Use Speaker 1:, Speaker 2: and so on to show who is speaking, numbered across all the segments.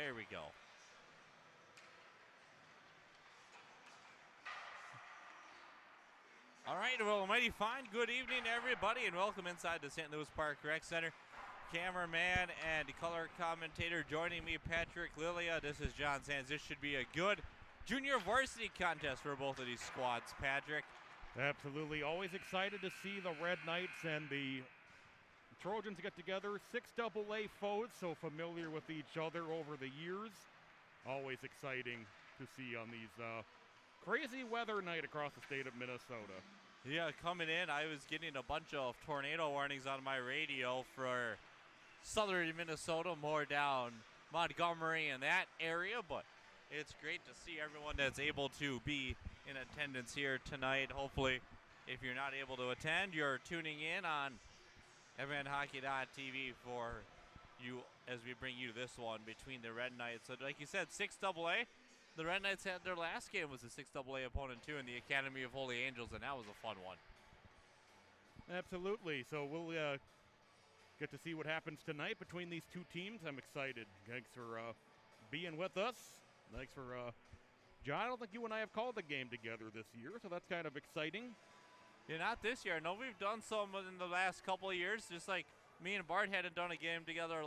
Speaker 1: There we go. All right, well, mighty fine. Good evening, everybody, and welcome inside the St. Louis Park Rec Center. Cameraman and color commentator joining me, Patrick Lilia. This is John Sands. This should be a good junior varsity contest for both of these squads, Patrick.
Speaker 2: Absolutely. Always excited to see the Red Knights and the Trojans get together. 6AA foes, so familiar with each other over the years. Always exciting to see on these crazy weather night across the state of Minnesota.
Speaker 1: Yeah, coming in, I was getting a bunch of tornado warnings on my radio for southern Minnesota, more down Montgomery and that area, but it's great to see everyone that's able to be in attendance here tonight. Hopefully, if you're not able to attend, you're tuning in on MNHockey.tv for you as we bring you this one between the Red Knights. So like you said, 6AA. The Red Knights had their last game was a 6AA opponent too in the Academy of Holy Angels, and that was a fun one.
Speaker 2: Absolutely. So we'll get to see what happens tonight between these two teams. I'm excited. Thanks for being with us. Thanks for John. I don't think you and I have called the game together this year, so that's kind of exciting.
Speaker 1: Yeah, not this year. No, we've done some in the last couple of years. Just like me and Bart hadn't done a game together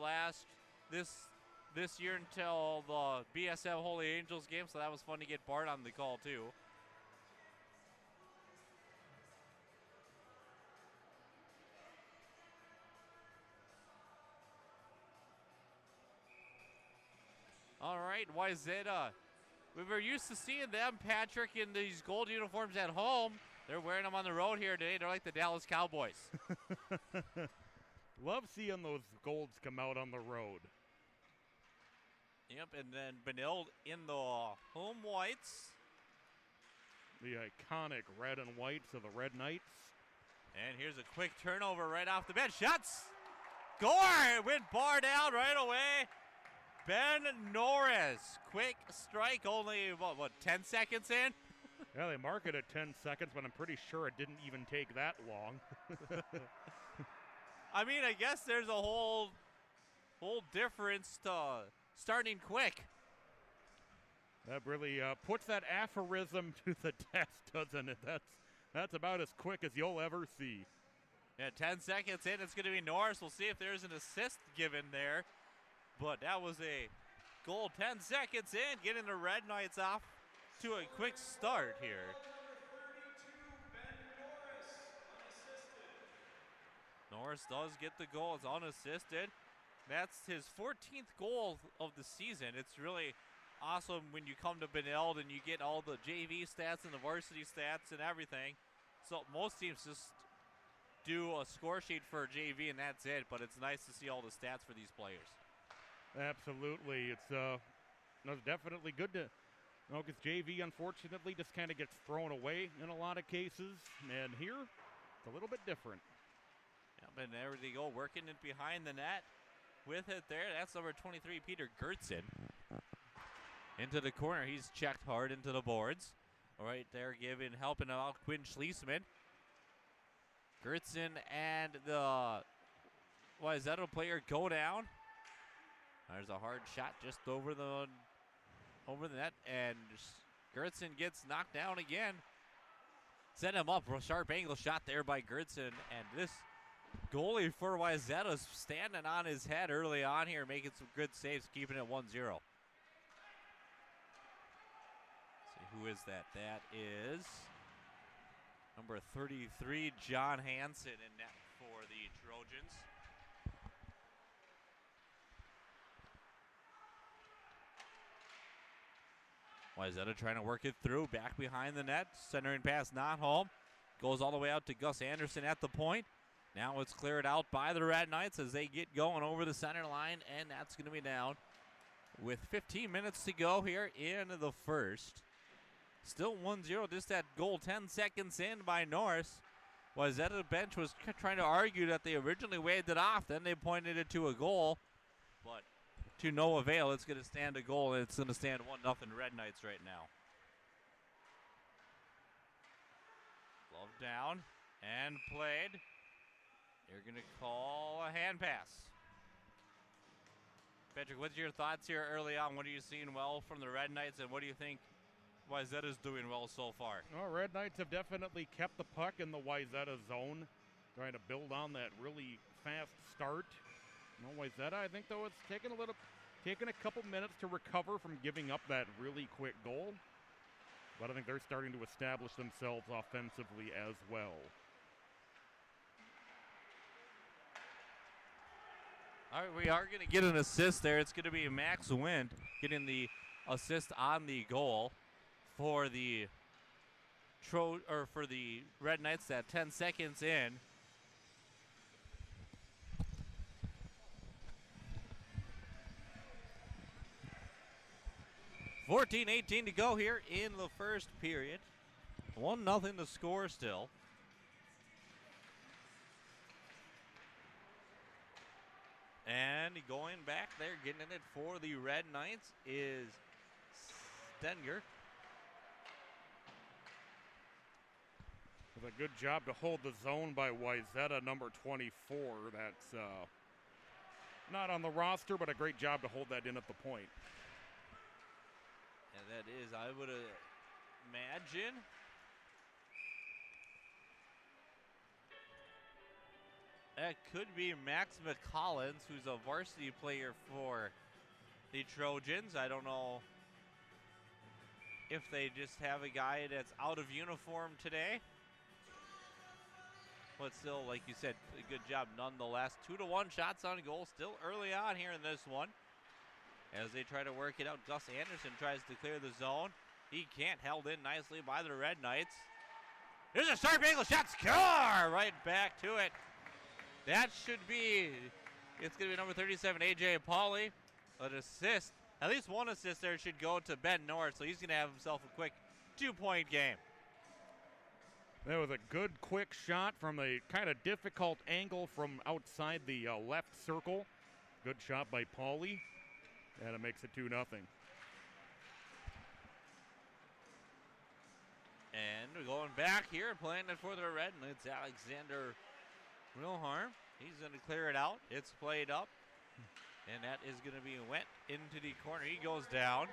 Speaker 1: this year until the BSM Holy Angels game, so that was fun to get Bart on the call too. All right, Wayzata. We were used to seeing them, Patrick, in these gold uniforms at home. They're wearing them on the road here today. They're like the Dallas Cowboys.
Speaker 2: Love seeing those golds come out on the road.
Speaker 1: Yep, and then Benilde in the home whites.
Speaker 2: The iconic red and whites of the Red Knights.
Speaker 1: And here's a quick turnover right off the bench. Shots! Gore! Went bar down right away. Ben Norris. Quick strike, only, what 10 seconds in?
Speaker 2: Yeah, they mark it at 10 seconds, but I'm pretty sure it didn't even take that long.
Speaker 1: I mean, I guess there's a whole difference to starting quick.
Speaker 2: That really puts that aphorism to the test, doesn't it? That's about as quick as you'll ever see.
Speaker 1: Yeah, 10 seconds in, it's going to be Norris. We'll see if there's an assist given there. But that was a goal 10 seconds in, getting the Red Knights off to a quick start here. Norris does get the goal. It's unassisted. That's his 14th goal of the season. It's really awesome when you come to Benilde and you get all the JV stats and the varsity stats and everything. So most teams just do a score sheet for JV and that's it, but it's nice to see all the stats for these players.
Speaker 2: Absolutely. It's definitely good to know because JV unfortunately just kind of gets thrown away in a lot of cases, and here it's a little bit different.
Speaker 1: Yep, and there they go, working it behind the net with it there. That's number 23, Peter Gertzen. Into the corner. He's checked hard into the boards. All right, there helping out Quinn Schliessman. Gertzen and the Wayzata player go down. There's a hard shot just over the net, and Gertzen gets knocked down again. Set him up. A sharp angle shot there by Gertzen, and this goalie for Wayzata's standing on his head early on here, making some good saves, keeping it 1-0. See, who is that? That is number 33, John Hansen, in net for the Trojans. Wayzata trying to work it through, back behind the net, centering pass not home. Goes all the way out to Gus Anderson at the point. Now it's cleared out by the Red Knights as they get going over the center line, and that's going to be down with 15 minutes to go here in the first. Still 1-0, just that goal 10 seconds in by Norris. Wayzata bench was trying to argue that they originally waved it off, then they pointed it to a goal, but to no avail. It's going to stand a goal, and it's going to stand 1-0 Red Knights right now. Glove down and played. They're going to call a hand pass. Patrick, what's your thoughts here early on? What are you seeing well from the Red Knights, and what do you think Wayzata's doing well so far?
Speaker 2: Well, Red Knights have definitely kept the puck in the Wayzata zone, trying to build on that really fast start. Wayzata, I think, though, it's taken a couple minutes to recover from giving up that really quick goal. But I think they're starting to establish themselves offensively as well.
Speaker 1: All right, we are going to get an assist there. It's going to be Max Wind getting the assist on the goal for the Red Knights at 10 seconds in. $14-18 to go here in the first period. 1-0 to score still. And going back there, getting in it for the Red Knights is Stenger.
Speaker 2: With a good job to hold the zone by Wayzata, number 24. That's not on the roster, but a great job to hold that in at the point.
Speaker 1: And that is, I would imagine, that could be Max McCollins, who's a varsity player for the Trojans. I don't know if they just have a guy that's out of uniform today. But still, like you said, a good job nonetheless. 2-1 shots on goal still early on here in this one. As they try to work it out, Gus Anderson tries to clear the zone. He can't, held in nicely by the Red Knights. There's a sharp angle shot, score! Right back to it. That should be, it's going to be number 37, A.J. Pauley. An assist, at least one assist there should go to Ben Norris, so he's going to have himself a quick 2-point game.
Speaker 2: That was a good quick shot from a kind of difficult angle from outside the left circle. Good shot by Pauley, and it makes it 2-0.
Speaker 1: And we're going back here, playing it for the Red Knights, Alexander Wilharm. He's going to clear it out. It's played up, and that is going to be went into the corner. He goes down.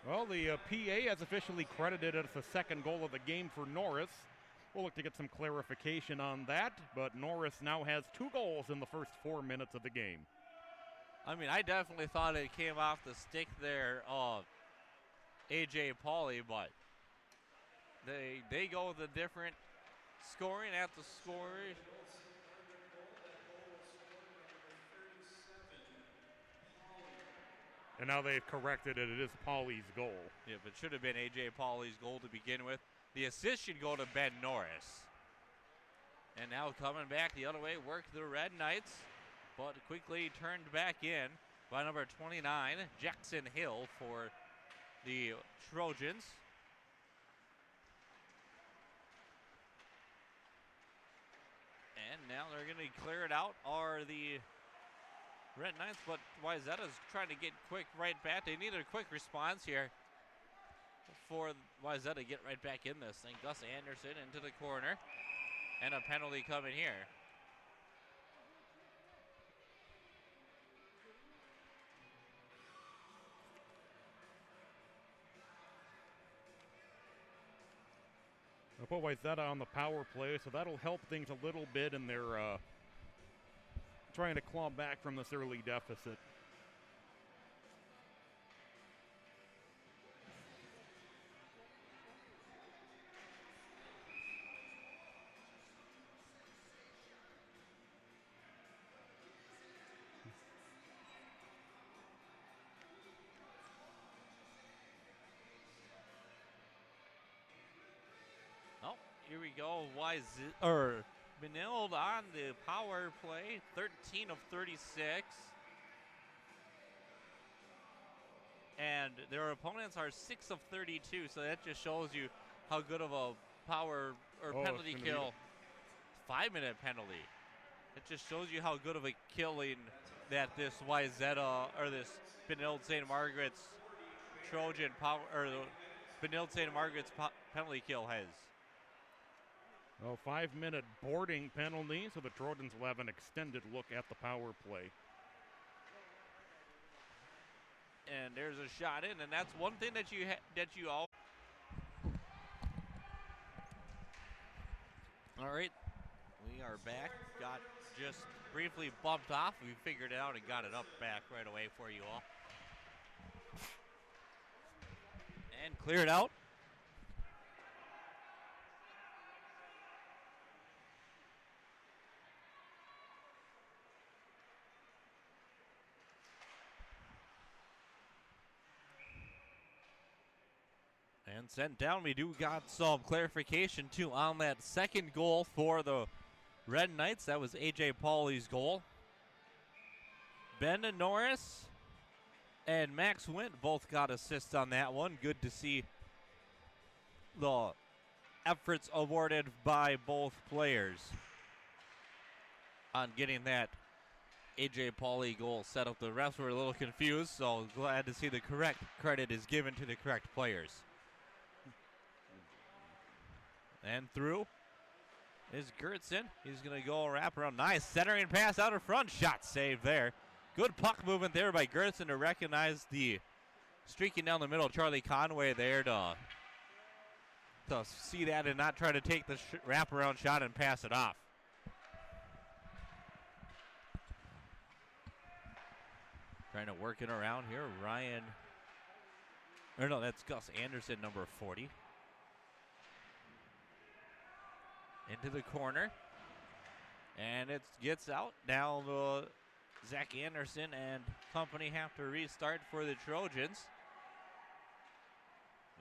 Speaker 2: Well, the PA has officially credited it as the second goal of the game for Norris. We'll look to get some clarification on that, but Norris now has 2 goals in the first 4 minutes of the game.
Speaker 1: I mean, I definitely thought it came off the stick there of A.J. Pauley, but they go with a different scoring at the score.
Speaker 2: And now they've corrected it. It is Pauley's goal.
Speaker 1: Yeah, but it should have been A.J. Pauley's goal to begin with. The assist should go to Ben Norris. And now coming back the other way, work the Red Knights, but quickly turned back in by number 29, Jackson Hill for the Trojans. And now they're going to clear it out, are the Red Knights, but Wayzata's trying to get quick right back. They need a quick response here for Wayzata to get right back in this thing. Gus Anderson into the corner, and a penalty coming here.
Speaker 2: They'll put Wayzata on the power play, so that'll help things a little bit in their trying to claw back from this early deficit.
Speaker 1: Oh, here we go. Benilde on the power play, 13 of 36. And their opponents are 6 of 32, so that just shows you how good of a power or penalty kill. 5-minute penalty. It just shows you how good of a killing that this Wayzata or this Benilde St. Margaret's Trojan power or the Benilde St. Margaret's penalty kill has.
Speaker 2: Oh, 5-minute boarding penalty, so the Trojans will have an extended look at the power play.
Speaker 1: And there's a shot in, and that's one thing that you all. All right, we are back. Got just briefly bumped off. We figured it out and got it up back right away for you all. And cleared out. And sent down. We do got some clarification too on that second goal for the Red Knights. That was AJ Pauly's goal. Ben Norris and Max Wint both got assists on that one. Good to see the efforts awarded by both players on getting that AJ Pauly goal set up. The refs were a little confused, so glad to see the correct credit is given to the correct players. And through is Gertson. He's going to go wrap around. Nice centering pass out in front. Shot saved there. Good puck movement there by Gertson to recognize the streaking down the middle. Charlie Conway there to see that and not try to take the wraparound shot and pass it off. Trying to work it around here. That's Gus Anderson, number 40. Into the corner. And it gets out. Now Zach Anderson and company have to restart for the Trojans.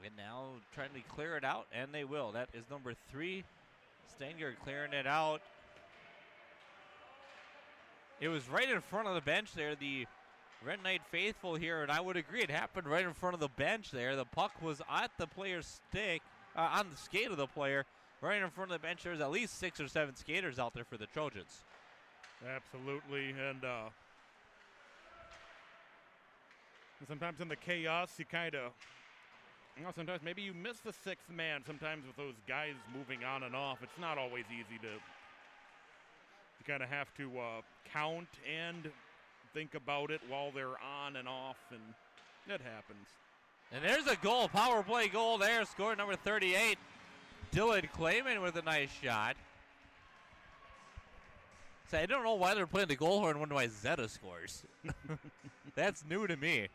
Speaker 1: And now trying to clear it out, and they will. That is number 3. Stenger clearing it out. It was right in front of the bench there. The Red Knight faithful here, and I would agree, it happened right in front of the bench there. The puck was at the player's stick, on the skate of the player. Right in front of the bench, there's at least 6 or 7 skaters out there for the Trojans.
Speaker 2: Absolutely, and sometimes in the chaos, you kind of, sometimes maybe you miss the 6th man. Sometimes with those guys moving on and off, it's not always easy to. You kind of have to count and think about it while they're on and off, and it happens.
Speaker 1: And there's a goal, power play goal there, scored number 38. Dylan Clayman with a nice shot. So I don't know why they're playing the goal horn when Wayzata scores. That's new to me.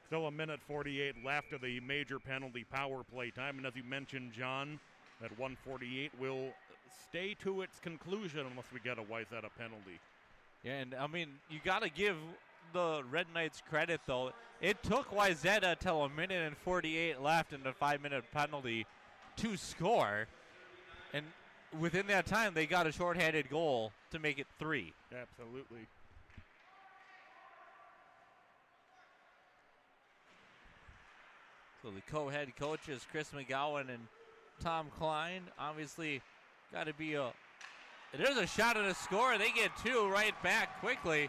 Speaker 2: Still 1:48 left of the major penalty power play time. And as you mentioned, John, that 1:48 will stay to its conclusion unless we get a Wayzata penalty.
Speaker 1: Yeah, and I mean, you got to give the Red Knights credit, though. It took Wayzata till 1:48 left in the 5-minute penalty to score. And within that time, they got a shorthanded goal to make it 3.
Speaker 2: Absolutely.
Speaker 1: So the co-head coaches, Chris McGowan and Tom Klein, obviously got to be There's a shot and a score. They get 2 right back quickly.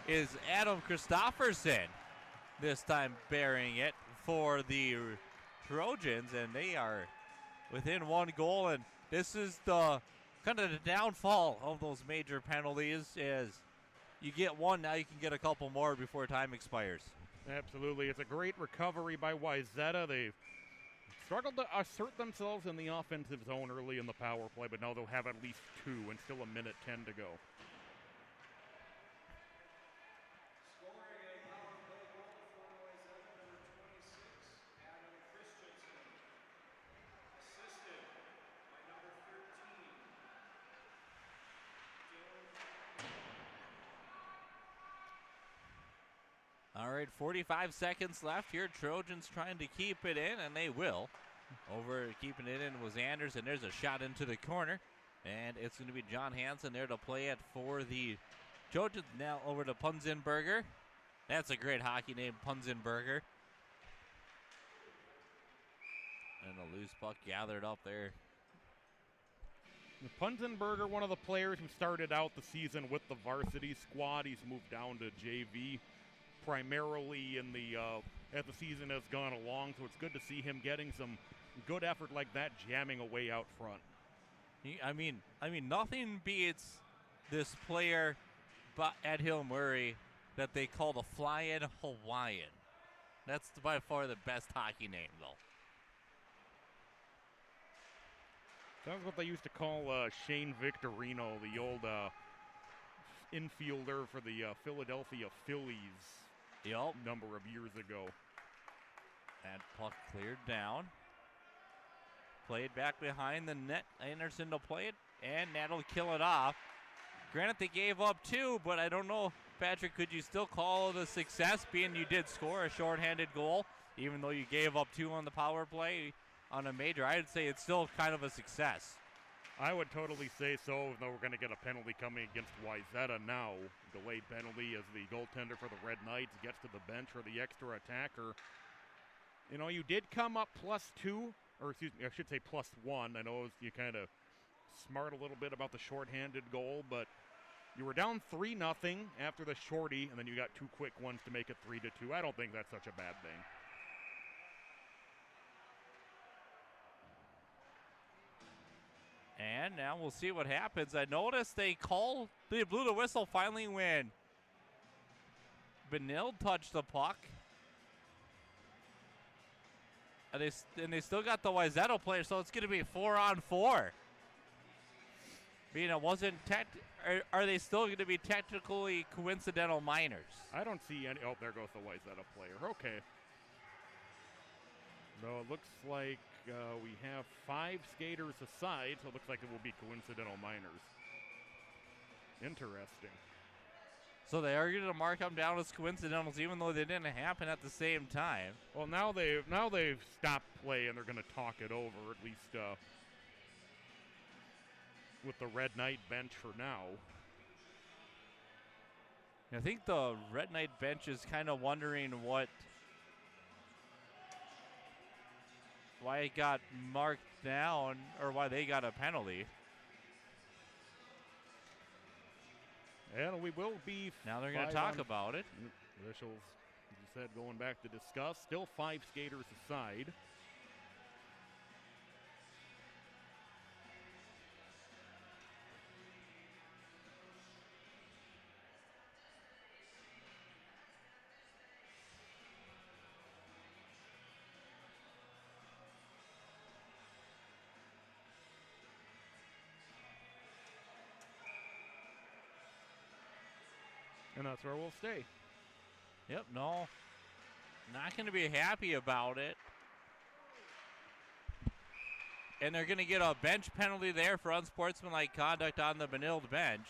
Speaker 1: Is Adam Christofferson this time burying it for the Trojans, and they are within 1 goal. And this is the kind of the downfall of those major penalties. Is you get 1, now you can get a couple more before time expires.
Speaker 2: Absolutely. It's a great recovery by Wayzata. They've struggled to assert themselves in the offensive zone early in the power play, but now they'll have at least 2 and still 1:10 to go.
Speaker 1: All right, 45 seconds left here. Trojans trying to keep it in, and they will. Over keeping it in was Anderson. There's a shot into the corner, and it's going to be John Hansen there to play it for the Trojans. Now over to Punzenberger. That's a great hockey name, Punzenberger. And a loose puck gathered up there.
Speaker 2: Punzenberger, one of the players who started out the season with the varsity squad. He's moved down to JV primarily in the as the season has gone along. So it's good to see him getting some good effort like that, jamming away out front.
Speaker 1: I mean, nothing beats this player, at Hill Murray, that they call the Flying Hawaiian. That's by far the best hockey name, though.
Speaker 2: That's what they used to call Shane Victorino, the old infielder for the Philadelphia Phillies.
Speaker 1: Yep.
Speaker 2: Number of years ago.
Speaker 1: That puck cleared down. Played back behind the net. Anderson to play it, and that'll kill it off. Granted, they gave up 2, but I don't know, Patrick, could you still call it a success, being you did score a shorthanded goal, even though you gave up 2 on the power play on a major? I'd say it's still kind of a success.
Speaker 2: I would totally say so, even though we're going to get a penalty coming against Wayzata now. Delayed penalty as the goaltender for the Red Knights gets to the bench for the extra attacker. You know, you did come up +2, or excuse me, I should say +1. I know you kind of smart a little bit about the shorthanded goal, but you were down 3-0 after the shorty, and then you got 2 quick ones to make it 3-2. I don't think that's such a bad thing.
Speaker 1: And now we'll see what happens. I noticed they blew the whistle finally when Benil touched the puck. And they still got the Wayzata player, so it's going to be 4-on-4. Being it wasn't are they still going to be technically coincidental minors?
Speaker 2: I don't see any. Oh, there goes the Wayzata player. Okay. No, it looks like we have 5 skaters aside, so it looks like it will be coincidental minors. Interesting.
Speaker 1: So they are going to mark them down as coincidentals, even though they didn't happen at the same time.
Speaker 2: Well, now they've stopped play and they're going to talk it over, at least with the Red Knight bench for now.
Speaker 1: I think the Red Knight bench is kind of wondering why it got marked down, or why they got a penalty.
Speaker 2: And we will be.
Speaker 1: Now they're going to talk about it.
Speaker 2: Officials, as you said, going back to discuss. Still 5 skaters aside. And that's where we'll stay.
Speaker 1: Yep, no. Not going to be happy about it. And they're going to get a bench penalty there for unsportsmanlike conduct on the Benilde bench.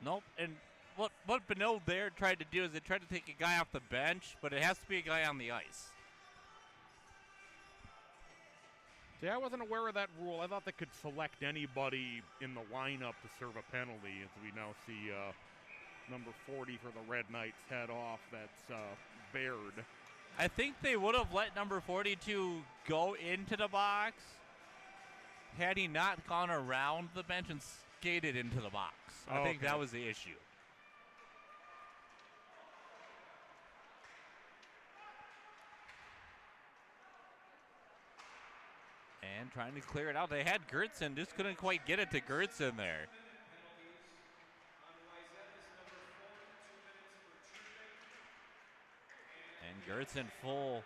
Speaker 1: Nope, and what Benilde there tried to do is they tried to take a guy off the bench, but it has to be a guy on the ice.
Speaker 2: See, I wasn't aware of that rule. I thought they could select anybody in the lineup to serve a penalty, as we now see number 40 for the Red Knights head off. That's Baird.
Speaker 1: I think they would have let number 42 go into the box had he not gone around the bench and skated into the box. I think that was the issue. And trying to clear it out. They had Gertzen, just couldn't quite get it to Gertzen there. And Gertzen full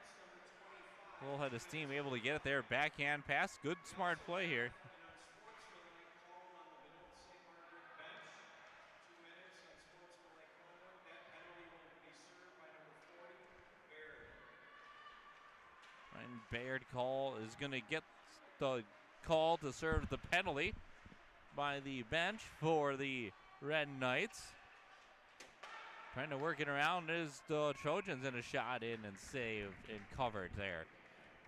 Speaker 1: head of steam, able to get it there. Backhand pass. Good, smart play here. And Baird is going to get the call to serve the penalty by the bench for the Red Knights. Trying to work it around is the Trojans, and a shot in and saved and covered there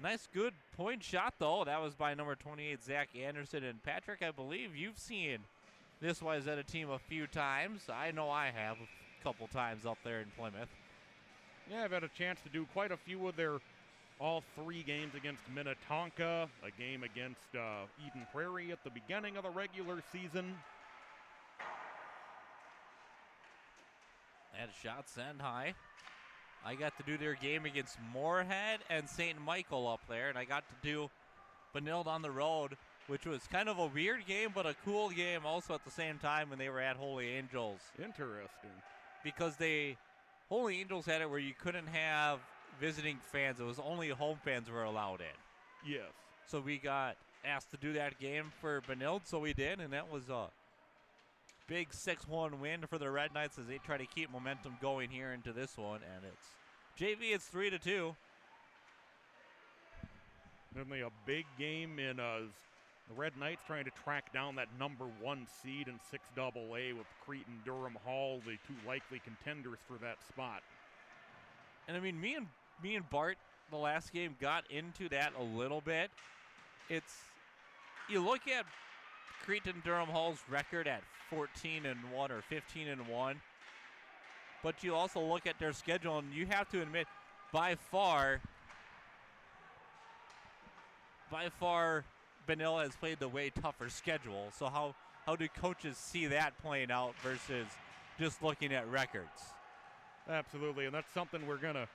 Speaker 1: Nice, good point shot, though. That was by number 28, Zach Anderson. And Patrick, I believe you've seen this Wayzata team a few times. I know I have a couple times up there in Plymouth.
Speaker 2: Yeah, I've had a chance to do quite a few of their all 3 games against Minnetonka, a game against Eden Prairie at the beginning of the regular season.
Speaker 1: And shot send high. I got to do their game against Moorhead and St. Michael up there, and I got to do Benilde on the road, which was kind of a weird game, but a cool game also at the same time when they were at Holy Angels.
Speaker 2: Interesting.
Speaker 1: Because Holy Angels had it where you couldn't have visiting fans. It was only home fans were allowed in.
Speaker 2: Yes.
Speaker 1: So we got asked to do that game for Benilde, so we did, and that was a big 6-1 win for the Red Knights as they try to keep momentum going here into this one, and it's JV, it's 3-2.
Speaker 2: Certainly a big game in the Red Knights trying to track down that number 1 seed in 6AA with Cretin Durham Hall, the 2 likely contenders for that spot.
Speaker 1: And I mean, me and Bart the last game got into that a little bit. You look at Cretin Durham Hall's record at 14-1 or 15-1, but you also look at their schedule, and you have to admit, by far, Benilde has played the way tougher schedule. So how do coaches see that playing out versus just looking at records?
Speaker 2: Absolutely, and that's something we're going to.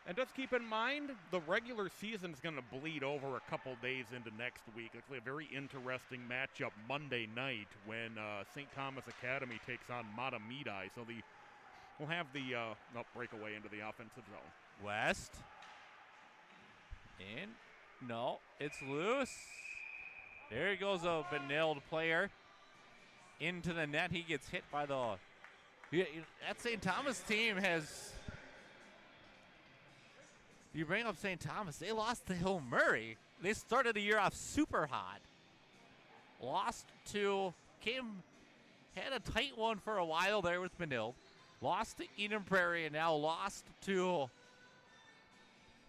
Speaker 2: And just keep in mind, the regular season is going to bleed over a couple days into next week. It's a very interesting matchup Monday night when St. Thomas Academy takes on Matamidi. So we'll have the breakaway into the offensive zone.
Speaker 1: West. In. No, it's loose. There goes a Benilde player into the net. He gets hit by that St. Thomas team has. You bring up St. Thomas. They lost to Hill Murray. They started the year off super hot. Had a tight one for a while there with Benilde. Lost to Eden Prairie and now lost to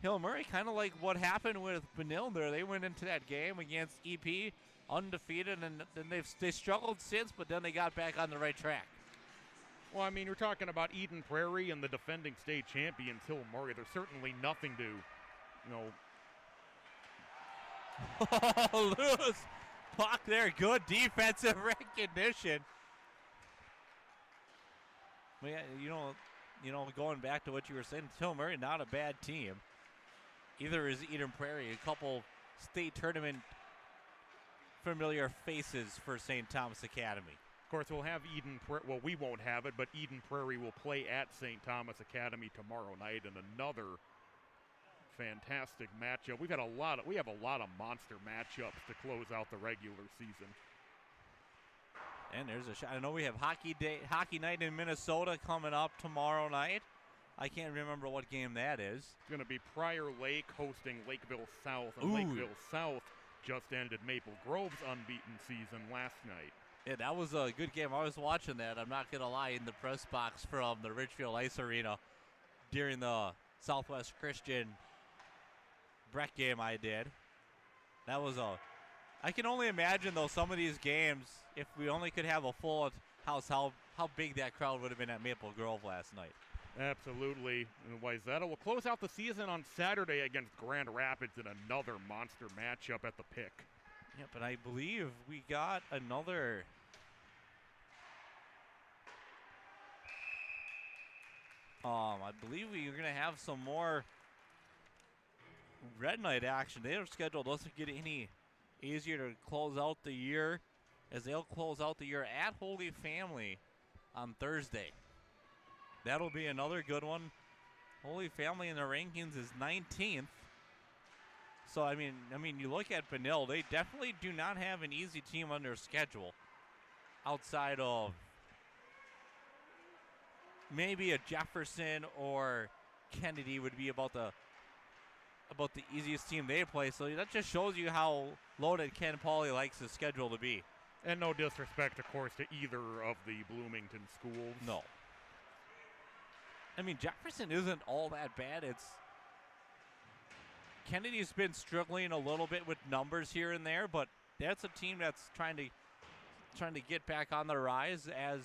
Speaker 1: Hill Murray. Kind of like what happened with Benilde there. They went into that game against EP undefeated, and then they struggled since, but then they got back on the right track.
Speaker 2: Well, I mean, you're talking about Eden Prairie and the defending state champions, Hill Murray. There's certainly nothing to,
Speaker 1: Loose puck there. Good defensive recognition. But yeah, going back to what you were saying, Hill Murray, not a bad team. Either is Eden Prairie, a couple state tournament familiar faces for St. Thomas Academy.
Speaker 2: Of course, we'll have we won't have it, but Eden Prairie will play at St. Thomas Academy tomorrow night in another fantastic matchup. We have a lot of monster matchups to close out the regular season.
Speaker 1: And there's a shot. I know we have hockey night in Minnesota coming up tomorrow night. I can't remember what game that is.
Speaker 2: It's going to be Prior Lake hosting Lakeville South, and Lakeville South just ended Maple Grove's unbeaten season last night.
Speaker 1: Yeah, that was a good game. I was watching that. I'm not going to lie, in the press box from the Richfield Ice Arena during the Southwest Christian Breck game I did. That was I can only imagine, though, some of these games, if we only could have a full house, how big that crowd would have been at Maple Grove last night.
Speaker 2: Absolutely. And Wayzata will close out the season on Saturday against Grand Rapids in another monster matchup at the Pick.
Speaker 1: Yeah, but I believe we got another. I believe we're going to have some more Red Knight action. Their schedule doesn't get any easier to close out the year, as they'll close out the year at Holy Family on Thursday. That'll be another good one. Holy Family in the rankings is 19th. So, I mean, you look at Benilde, they definitely do not have an easy team on their schedule outside of maybe a Jefferson or Kennedy would be about the easiest team they play. So that just shows you how loaded Ken Pauley likes his schedule to be.
Speaker 2: And no disrespect, of course, to either of the Bloomington schools.
Speaker 1: No. I mean, Jefferson isn't all that bad. It's Kennedy's been struggling a little bit with numbers here and there, but that's a team that's trying to get back on the rise. As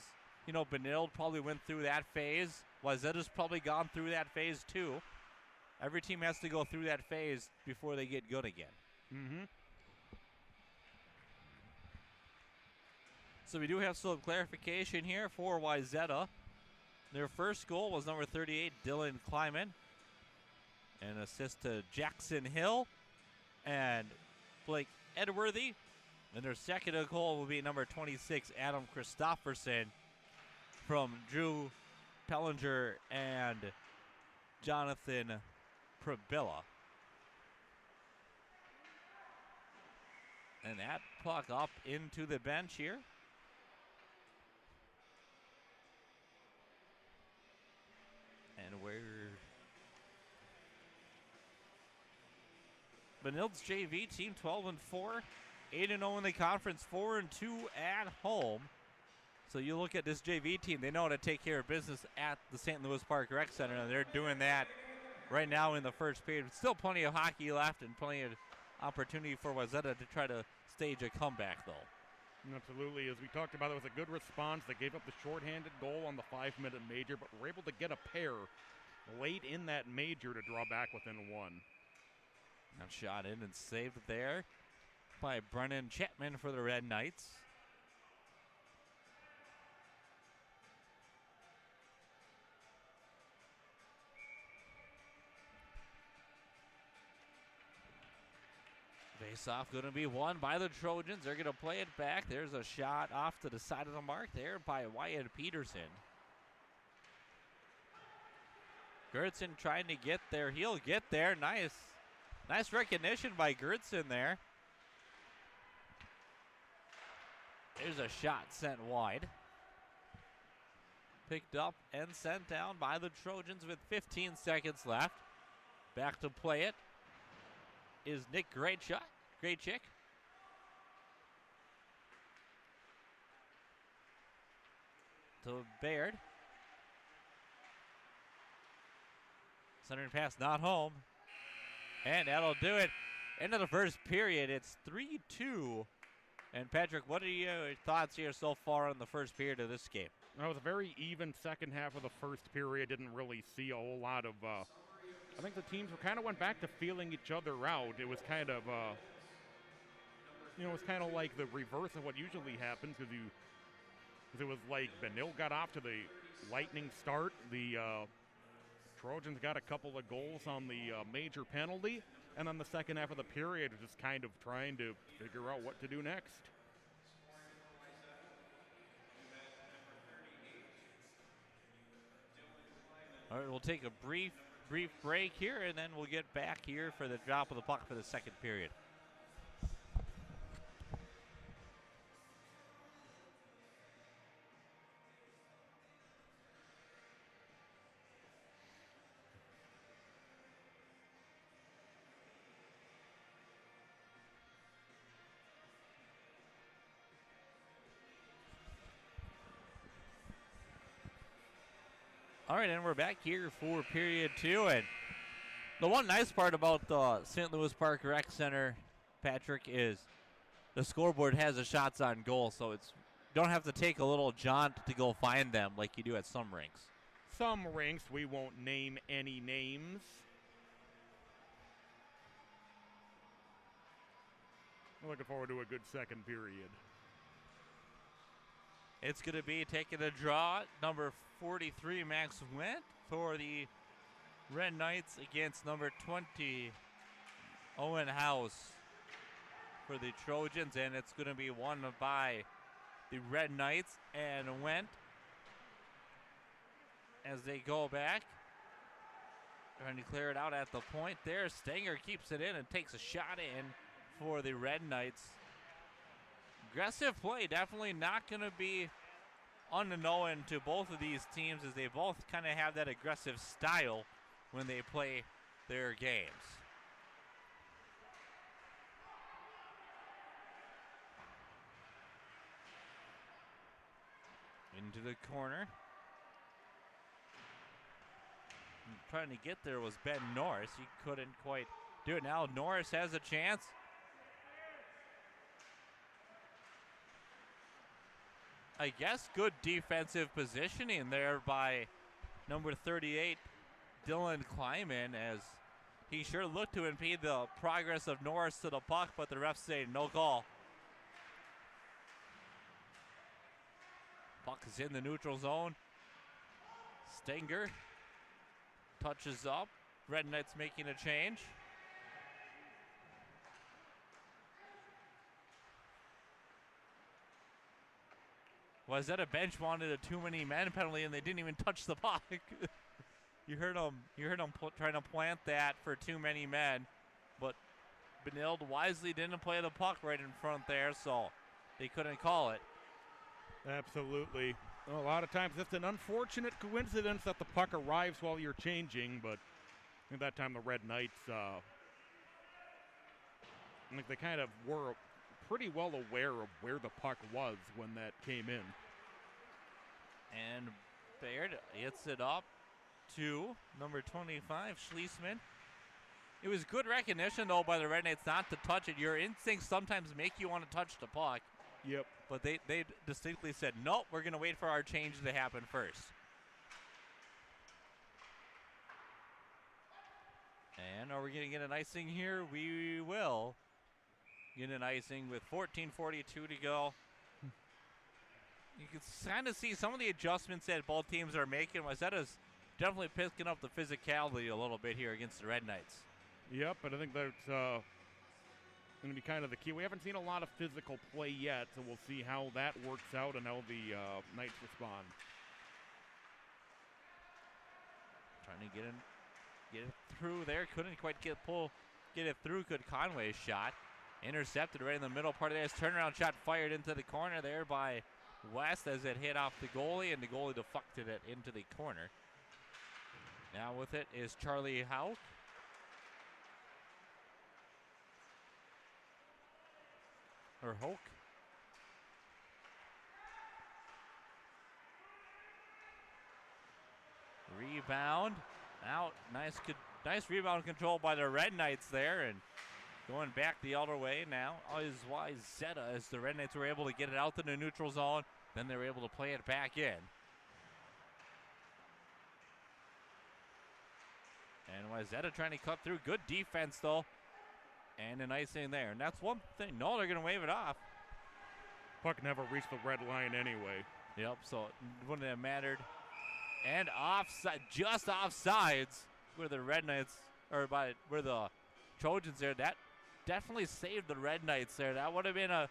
Speaker 1: you know, Benilde probably went through that phase. Wayzata's probably gone through that phase too. Every team has to go through that phase before they get good again.
Speaker 2: Mm-hmm.
Speaker 1: So we do have some clarification here for Wayzata. Their first goal was number 38, Dylan Kleiman. An assist to Jackson Hill and Blake Edworthy. And their second goal will be number 26, Adam Christofferson, from Drew Pellinger and Jonathan Prabilla. And that puck up into the bench here. And Benilde's JV team 12-4, 8-0 in the conference, 4-2 at home. So you look at this JV team, they know how to take care of business at the St. Louis Park Rec Center, and they're doing that right now in the first period. Still plenty of hockey left and plenty of opportunity for Wayzata to try to stage a comeback, though.
Speaker 2: Absolutely. As we talked about, it was a good response. They gave up the shorthanded goal on the 5-minute major, but were able to get a pair late in that major to draw back within one.
Speaker 1: Now shot in and saved there by Brennan Chapman for the Red Knights. Face-off going to be won by the Trojans. They're going to play it back. There's a shot off to the side of the mark there by Wyatt Peterson. Gertson trying to get there. He'll get there. Nice recognition by Gertson there. There's a shot sent wide. Picked up and sent down by the Trojans with 15 seconds left. Back to play it is Nick Greatchick. To Baird. Centering pass not home. And that'll do it. End of the first period. It's 3-2. And Patrick, what are your thoughts here so far on the first period of this game?
Speaker 2: It was a very even second half of the first period. Didn't really see a whole lot of. I think the teams kind of went back to feeling each other out. It was kind of, it was kind of like the reverse of what usually happens because it was like Benilde got off to the lightning start. The Trojans got a couple of goals on the major penalty, and then the second half of the period was just kind of trying to figure out what to do next.
Speaker 1: All right, we'll take a brief break here, and then we'll get back here for the drop of the puck for the second period. All right, and we're back here for period two. And the one nice part about the St. Louis Park Rec Center, Patrick, is the scoreboard has the shots on goal, so it's don't have to take a little jaunt to go find them like you do at some rinks.
Speaker 2: Some rinks, we won't name any names. I'm looking forward to a good second period.
Speaker 1: It's going to be taking a draw, number 43, Max Wendt, for the Red Knights against number 20, Owen House, for the Trojans, and it's going to be won by the Red Knights and Wendt as they go back. Trying to clear it out at the point there. Stenger keeps it in and takes a shot in for the Red Knights. Aggressive play, definitely not going to be unknown to both of these teams, as they both kind of have that aggressive style when they play their games. Into the corner. Trying to get there was Ben Norris. He couldn't quite do it now. Norris has a chance. I guess good defensive positioning there by number 38, Dylan Kleiman, as he sure looked to impede the progress of Norris to the puck, but the refs say no call. Puck is in the neutral zone. Stenger touches up. Red Knights making a change. Wayzata bench wanted a too many men penalty, and they didn't even touch the puck. You heard them trying to plant that for too many men, but Benilde wisely didn't play the puck right in front there, so they couldn't call it.
Speaker 2: Absolutely. A lot of times it's an unfortunate coincidence that the puck arrives while you're changing, but at that time the Red Knights, I think they kind of were pretty well aware of where the puck was when that came in.
Speaker 1: And Baird hits it up to number 25, Schlesman. It was good recognition, though, by the Red Knights not to touch it. Your instincts sometimes make you want to touch the puck.
Speaker 2: Yep.
Speaker 1: But they distinctly said, nope, we're going to wait for our change to happen first. And are we going to get an icing here? We will get an icing with 14:42 to go. You can kind of see some of the adjustments that both teams are making. Wayzata's definitely picking up the physicality a little bit here against the Red Knights.
Speaker 2: Yep, but I think that's going to be kind of the key. We haven't seen a lot of physical play yet, so we'll see how that works out and how the Knights respond.
Speaker 1: Trying to get it through there. Couldn't quite get it through. Good Conway's shot. Intercepted right in the middle part of this. Turnaround shot fired into the corner there by West as it hit off the goalie, and the goalie deflected it into the corner. Now with it is Charlie Howe. Or Hoke. Rebound. Out. Nice rebound control by the Red Knights there, and going back the other way now is Wayzata, as the Red Knights were able to get it out to the neutral zone. Then they were able to play it back in. And Wayzata trying to cut through. Good defense, though. And an icing there. And that's one thing. No, they're going to wave it off.
Speaker 2: Puck never reached the red line anyway.
Speaker 1: Yep, so it wouldn't have mattered. And offside, just offsides where the Red Knights, or by where the Trojans there. That definitely saved the Red Knights there. That would have been a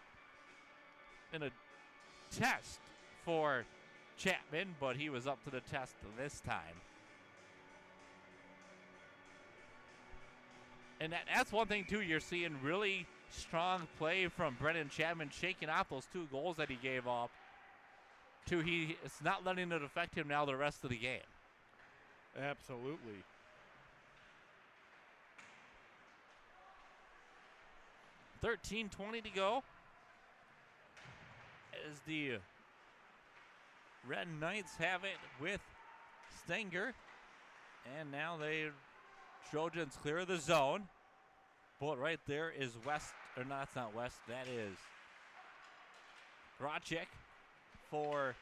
Speaker 1: test for Chapman, but he was up to the test this time. And that's one thing, too. You're seeing really strong play from Brendan Chapman, shaking off those 2 goals that he gave up. It's not letting it affect him now the rest of the game.
Speaker 2: Absolutely.
Speaker 1: $13:20 to go as the Red Knights have it with Stenger. And now Trojans clear the zone. But right there is West, or no, it's not West. That is Grachik for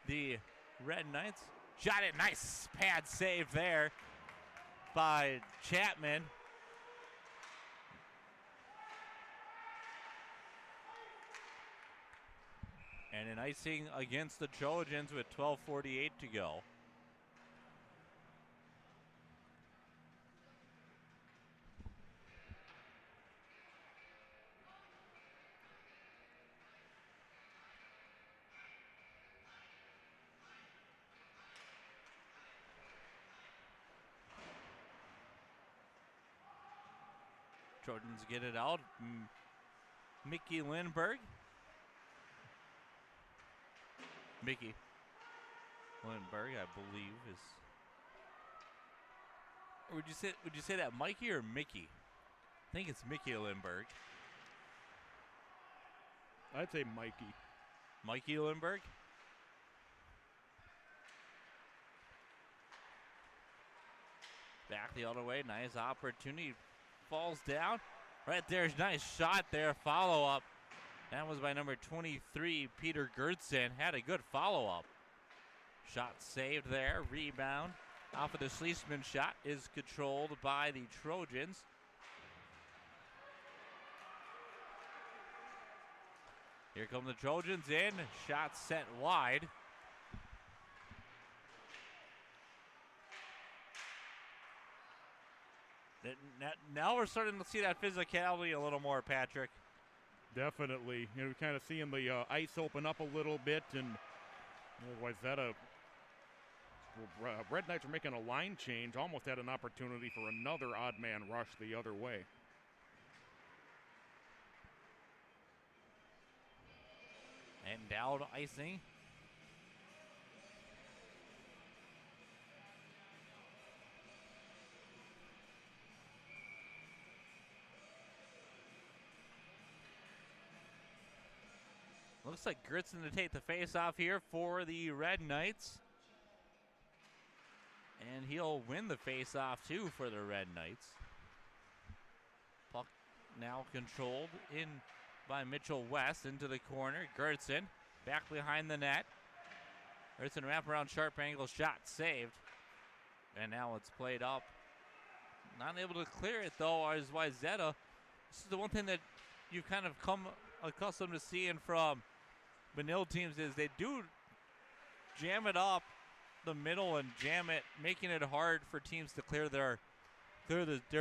Speaker 1: the Red Knights. Shot it, nice pad save there by Chapman. And an icing against the Trojans with 12:48 to go. Trojans get it out. Mickey Lindberg. Mickey Lindberg, I believe, is. Or would you say that Mikey or Mickey? I think it's Mickey Lindberg.
Speaker 2: I'd say Mikey.
Speaker 1: Mikey Lindberg. Back the other way. Nice opportunity falls down. Right there, nice shot there, follow-up. That was by number 23, Peter Gertsen. Had a good follow-up. Shot saved there, rebound. Off of the Schliessman shot is controlled by the Trojans. Here come the Trojans in, shot sent wide. Now we're starting to see that physicality a little more, Patrick.
Speaker 2: Definitely. You know, kind of seeing the ice open up a little bit, and Wayzata, Red Knights are making a line change. Almost had an opportunity for another odd man rush the other way.
Speaker 1: And down icing. Looks like Gertsen to take the face off here for the Red Knights. And he'll win the face off too for the Red Knights. Puck now controlled in by Mitchell West into the corner. Gertsen back behind the net. Gertsen wraparound sharp angle shot saved. And now it's played up. Not able to clear it though as Wayzata. This is the one thing that you've kind of come accustomed to seeing from Benil teams is they do jam it up the middle and jam it, making it hard for teams to clear their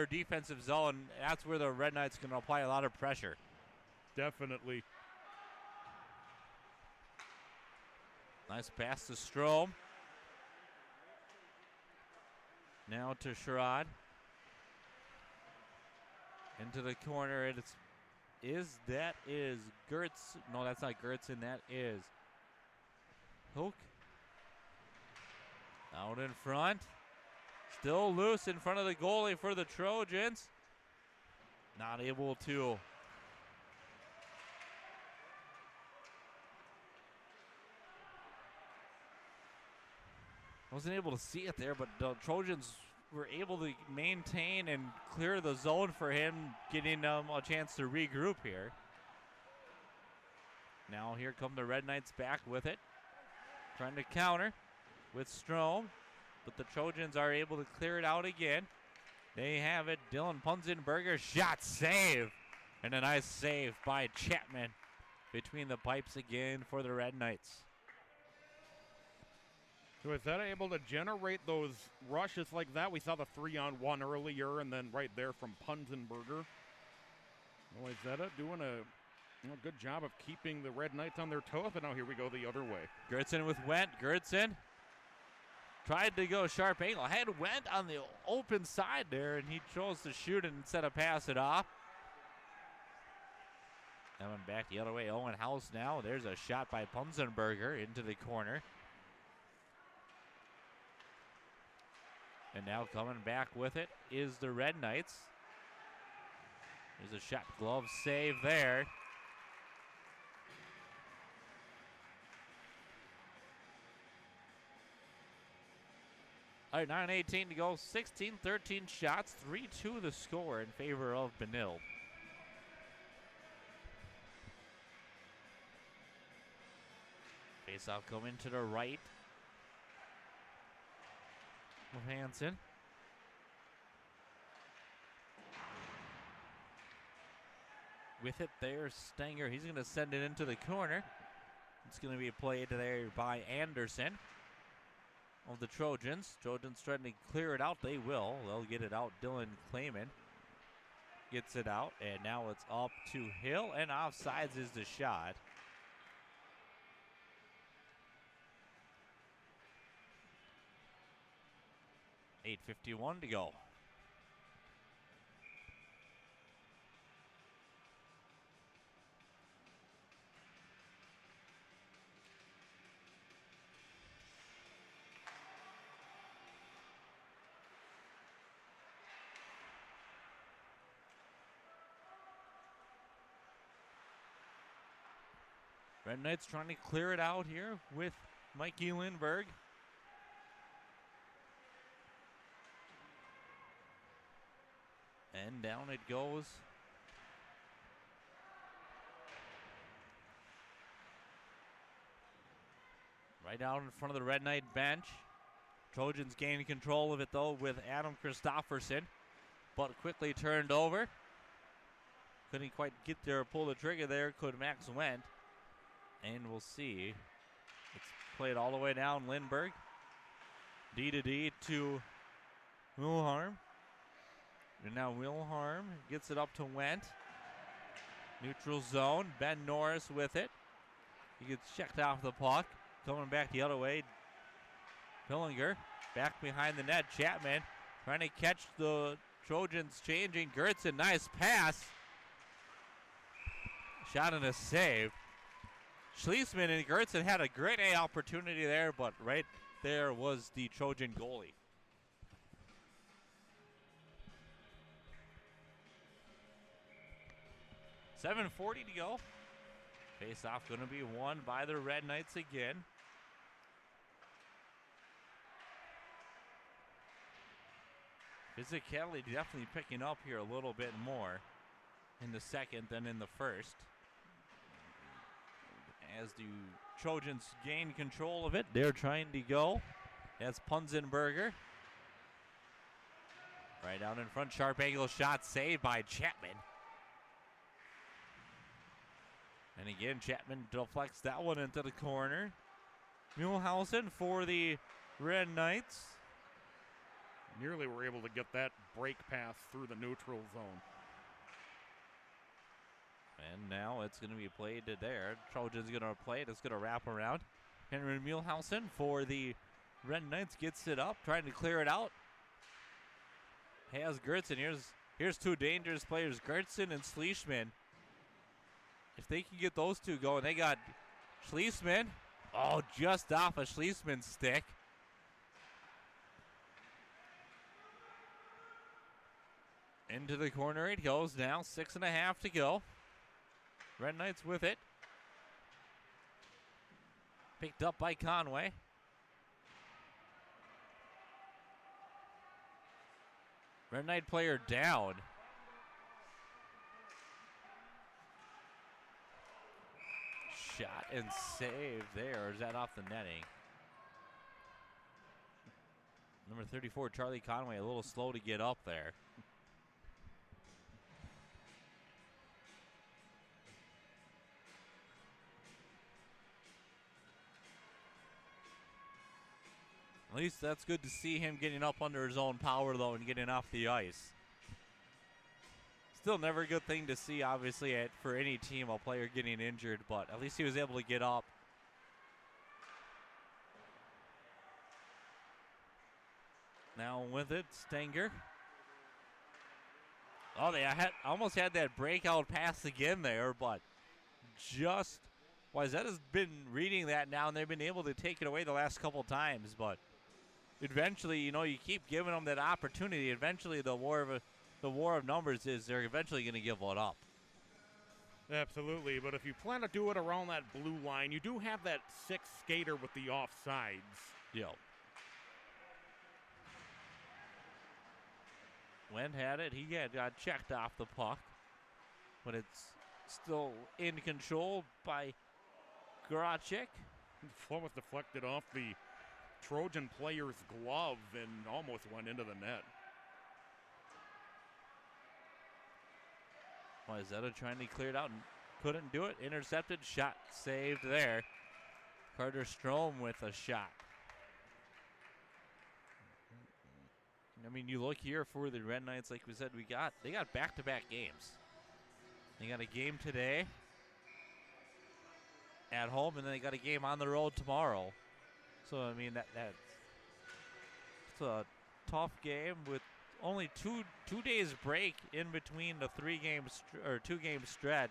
Speaker 1: defensive zone. That's where the Red Knights can apply a lot of pressure.
Speaker 2: Definitely.
Speaker 1: Nice pass to Strome. Now to Sherrod. Into the corner. That is Gertz. No, that's not Gertsen. That is Hook. Out in front. Still loose in front of the goalie for the Trojans. Not able to. Wasn't able to see it there, but the Trojans were able to maintain and clear the zone for him, getting a chance to regroup here. Now here come the Red Knights back with it. Trying to counter with Strome, but the Trojans are able to clear it out again. They have it. Dylan Punzenberger, shot save. And a nice save by Chapman between the pipes again for the Red Knights.
Speaker 2: So is that able to generate those rushes like that? We saw the 3-on-1 earlier, and then right there from Punzenberger. Well, is that doing a good job of keeping the Red Knights on their toes? But now here we go the other way.
Speaker 1: Gertsen with Wendt. Gertsen tried to go sharp angle. Had Wendt on the open side there, and he chose to shoot it instead of pass it off. Coming back the other way, Owen House now. There's a shot by Punzenberger into the corner. And now coming back with it is the Red Knights. There's a shot glove save there. All right, 9:18 to go. 16-13 shots. 3-2 the score in favor of Benilde. Face-off coming to the right of Hansen. With it there, Stenger. He's going to send it into the corner. It's going to be played there by Anderson of the Trojans. Trojans trying to clear it out. They will. They'll get it out. Dylan Clayman gets it out. And now it's up to Hill. And offsides is the shot. .8:51 to go. Red Knights trying to clear it out here with Mikey Lindberg. And down it goes. Right out in front of the Red Knight bench. Trojans gained control of it, though, with Adam Christofferson, but quickly turned over. Couldn't quite get there, pull the trigger there, could Max Wendt. And we'll see. It's played all the way down Lindbergh. D to D to Wilhelm. And now Wilhelm gets it up to Wendt. Neutral zone. Ben Norris with it. He gets checked off the puck. Coming back the other way. Pillinger back behind the net. Chapman trying to catch the Trojans changing. Gertzen, nice pass. Shot and a save. Schlesman and Gertzen had a great A opportunity there, but right there was the Trojan goalie. .7:40 to go. Face-off going to be won by the Red Knights again. Physicality definitely picking up here a little bit more in the second than in the first. As the Trojans gain control of it, they're trying to go. That's Punzenberger. Right out in front, sharp angle shot saved by Chapman. And again, Chapman deflects that one into the corner. Muehlhausen for the Red Knights.
Speaker 2: Nearly were able to get that break pass through the neutral zone.
Speaker 1: And now it's going to be played to there. Trojans going to play it. It's going to wrap around. Henry Muehlhausen for the Red Knights gets it up, trying to clear it out. Has Gertzen. Here's two dangerous players, Gertzen and Schliessman. If they can get those two going, they got Schliessman. Oh, just off of Schliessman's stick. Into the corner it goes now. 6.5 to go. Red Knights with it. Picked up by Conway. Red Knight player down. Shot and save there. Or is that off the netting? Number 34, Charlie Conway, a little slow to get up there. At least that's good to see him getting up under his own power, though, and getting off the ice. Still never a good thing to see, obviously, for any team, a player getting injured, but at least he was able to get up. Now with it, Stenger. Oh, they almost had that breakout pass again there, but just Wayzata's been reading that now, and they've been able to take it away the last couple times, but eventually, you keep giving them that opportunity. Eventually, the war of numbers is they're eventually going to give it up.
Speaker 2: Absolutely, but if you plan to do it around that blue line, you do have that sixth skater with the offsides.
Speaker 1: Yo. Wendt had it. He got checked off the puck, but it's still in control by Garacek.
Speaker 2: The flow was deflected off the Trojan player's glove and almost went into the net.
Speaker 1: Wayzata trying to clear it out and couldn't do it. Intercepted, shot saved there. Carter Strom with a shot. I mean, you look here for the Red Knights, like we said, they got back-to-back games. They got a game today at home, and then they got a game on the road tomorrow. So I mean, that's a tough game with only two days break in between the 2-game stretch.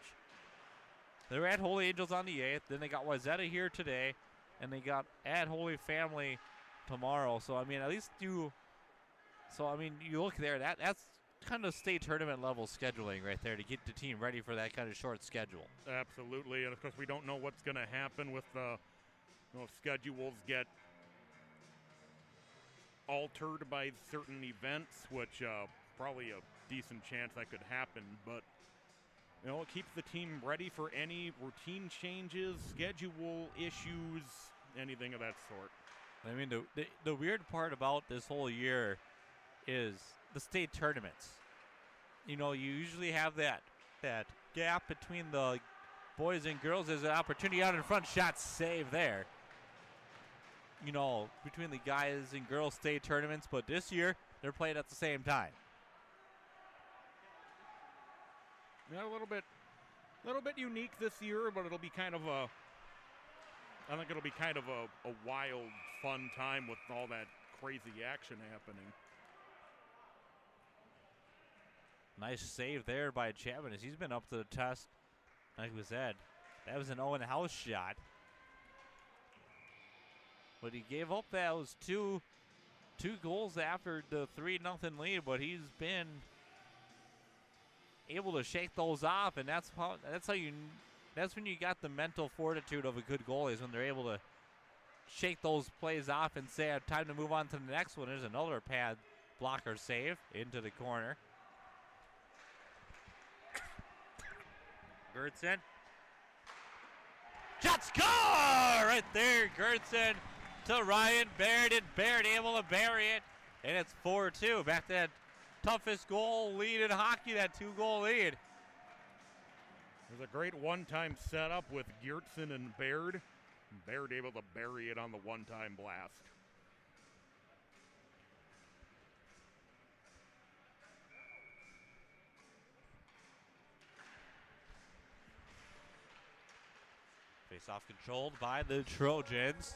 Speaker 1: They're at Holy Angels on the 8th. Then they got Wayzata here today, and they got at Holy Family tomorrow. So I mean, you look there. That's kind of state tournament level scheduling right there to get the team ready for that kind of short schedule.
Speaker 2: Absolutely, and of course we don't know what's going to happen with the schedules get altered by certain events, which probably a decent chance that could happen, but you know, it keeps the team ready for any routine changes, schedule issues, anything of that sort.
Speaker 1: I mean, the weird part about this whole year is the state tournaments. You know, you usually have that gap between the boys and girls. There's an opportunity out in front, shot save there. You know, between the guys and girls state tournaments, but this year they're played at the same time.
Speaker 2: Yeah, a little bit unique this year, but it'll be kind of a wild, fun time with all that crazy action happening.
Speaker 1: Nice save there by Chapman as he's been up to the test. Like we said, that was an Owen House shot. But he gave up those two goals after the 3-0 lead, but he's been able to shake those off, and that's when you got the mental fortitude of a good goalie, is when they're able to shake those plays off and say, time to move on to the next one. There's another pad blocker save into the corner. Gertson. Shot score! Right there, Gertson to Ryan Baird, and Baird able to bury it, and it's 4-2. Back to that toughest goal lead in hockey, that 2-goal lead.
Speaker 2: There's a great one-time setup with Gertson and Baird. Baird able to bury it on the one-time blast.
Speaker 1: Face-off controlled by the Trojans.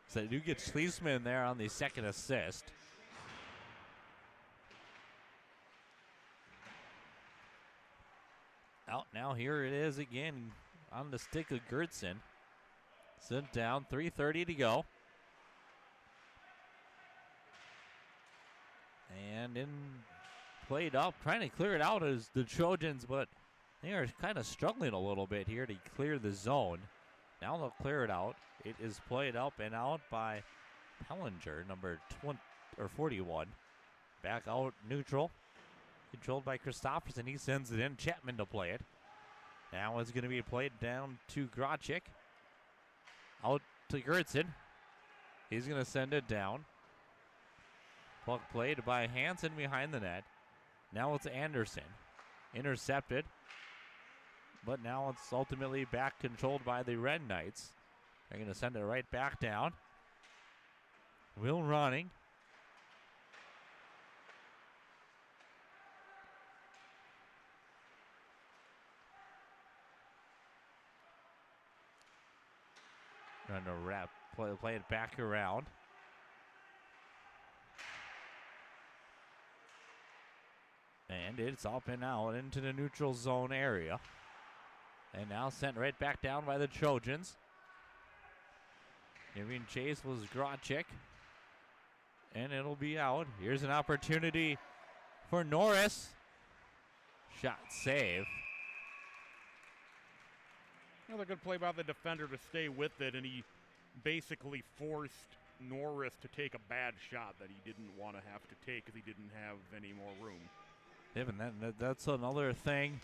Speaker 1: So they do get Schliessman there on the second assist. Out now, here it is again on the stick of Gertson. Sent down, 3:30 to go. And in played up, trying to clear it out as the Trojans, but they are kind of struggling a little bit here to clear the zone. Now they'll clear it out. It is played up and out by Pellinger, number 41. Back out neutral. Controlled by Christopherson. He sends it in. Chapman to play it. Now it's going to be played down to Grotchik. Out to Gertson. He's going to send it down. Puck played by Hansen behind the net. Now it's Anderson. Intercepted. But now it's ultimately back controlled by the Red Knights. They're going to send it right back down. Will running. Trying to play it back around. And it's up and out into the neutral zone area. And now sent right back down by the Trojans. Giving chase was Grotchik. And it'll be out. Here's an opportunity for Norris. Shot save.
Speaker 2: Another good play by the defender to stay with it, and he basically forced Norris to take a bad shot that he didn't want to have to take because he didn't have any more room.
Speaker 1: Yeah, that's another thing,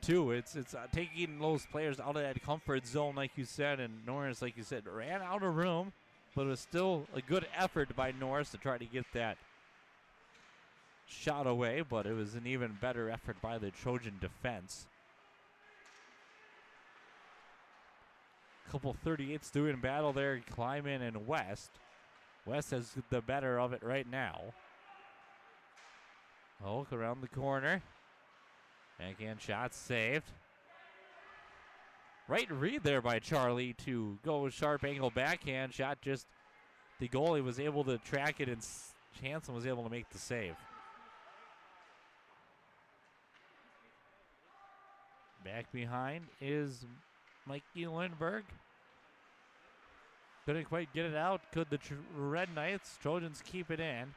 Speaker 1: too. It's taking those players out of that comfort zone, like you said, and Norris, like you said, ran out of room, but it was still a good effort by Norris to try to get that shot away, but it was an even better effort by the Trojan defense. Couple 38s doing battle there, Kleiman and West. West has the better of it right now. Hulk around the corner. Again, shot saved. Right read there by Charlie to go sharp angle backhand shot. Just the goalie was able to track it, and Hansen was able to make the save. Back behind is Mikey Lindberg. Couldn't quite get it out. Could the Red Knights? Trojans keep it in.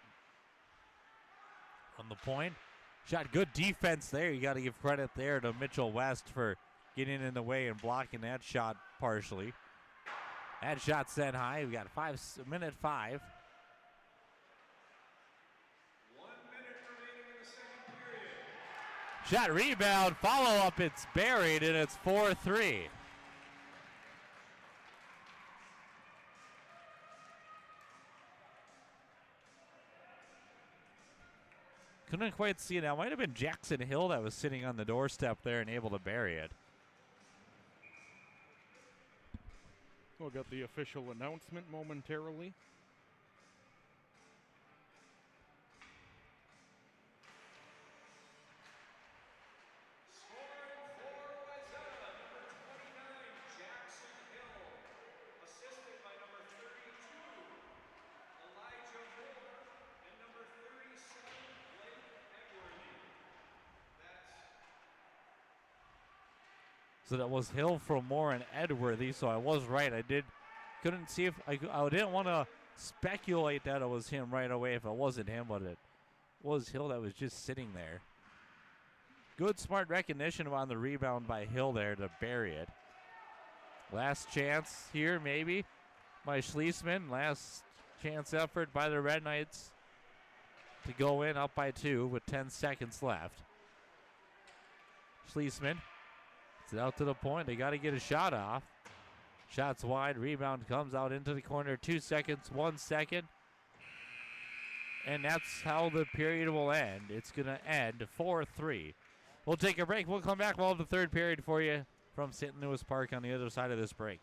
Speaker 1: On the point, Shot, good defense there. You got to give credit there to Mitchell West for getting in the way and blocking that shot partially. That shot sent high. We got minute 5.
Speaker 3: 1 minute remaining in the second period.
Speaker 1: Shot, rebound, follow up. It's buried, and it's 4-3. Couldn't quite see it. That might have been Jackson Hill that was sitting on the doorstep there and able to bury it.
Speaker 2: We'll get the official announcement momentarily.
Speaker 3: Scoring for Wayzata, number 29, Jackson Hill. Assisted by number 32, Elijah Moore, and number 37, Blake Edwardy.
Speaker 1: So that was Hill from Moore and Edworthy, so I was right. Couldn't see if I didn't want to speculate that it was him right away if it wasn't him, but it was Hill that was just sitting there. Good smart recognition on the rebound by Hill there to bury it. Last chance here maybe by Schlesman. Last chance effort by the Red Knights to go in up by 2 with 10 seconds left. Schlesman. It's out to the point. They got to get a shot off. Shots wide. Rebound comes out into the corner. 2 seconds. 1 second. And that's how the period will end. It's going to end 4-3. We'll take a break. We'll come back. We'll have the third period for you from St. Louis Park on the other side of this break.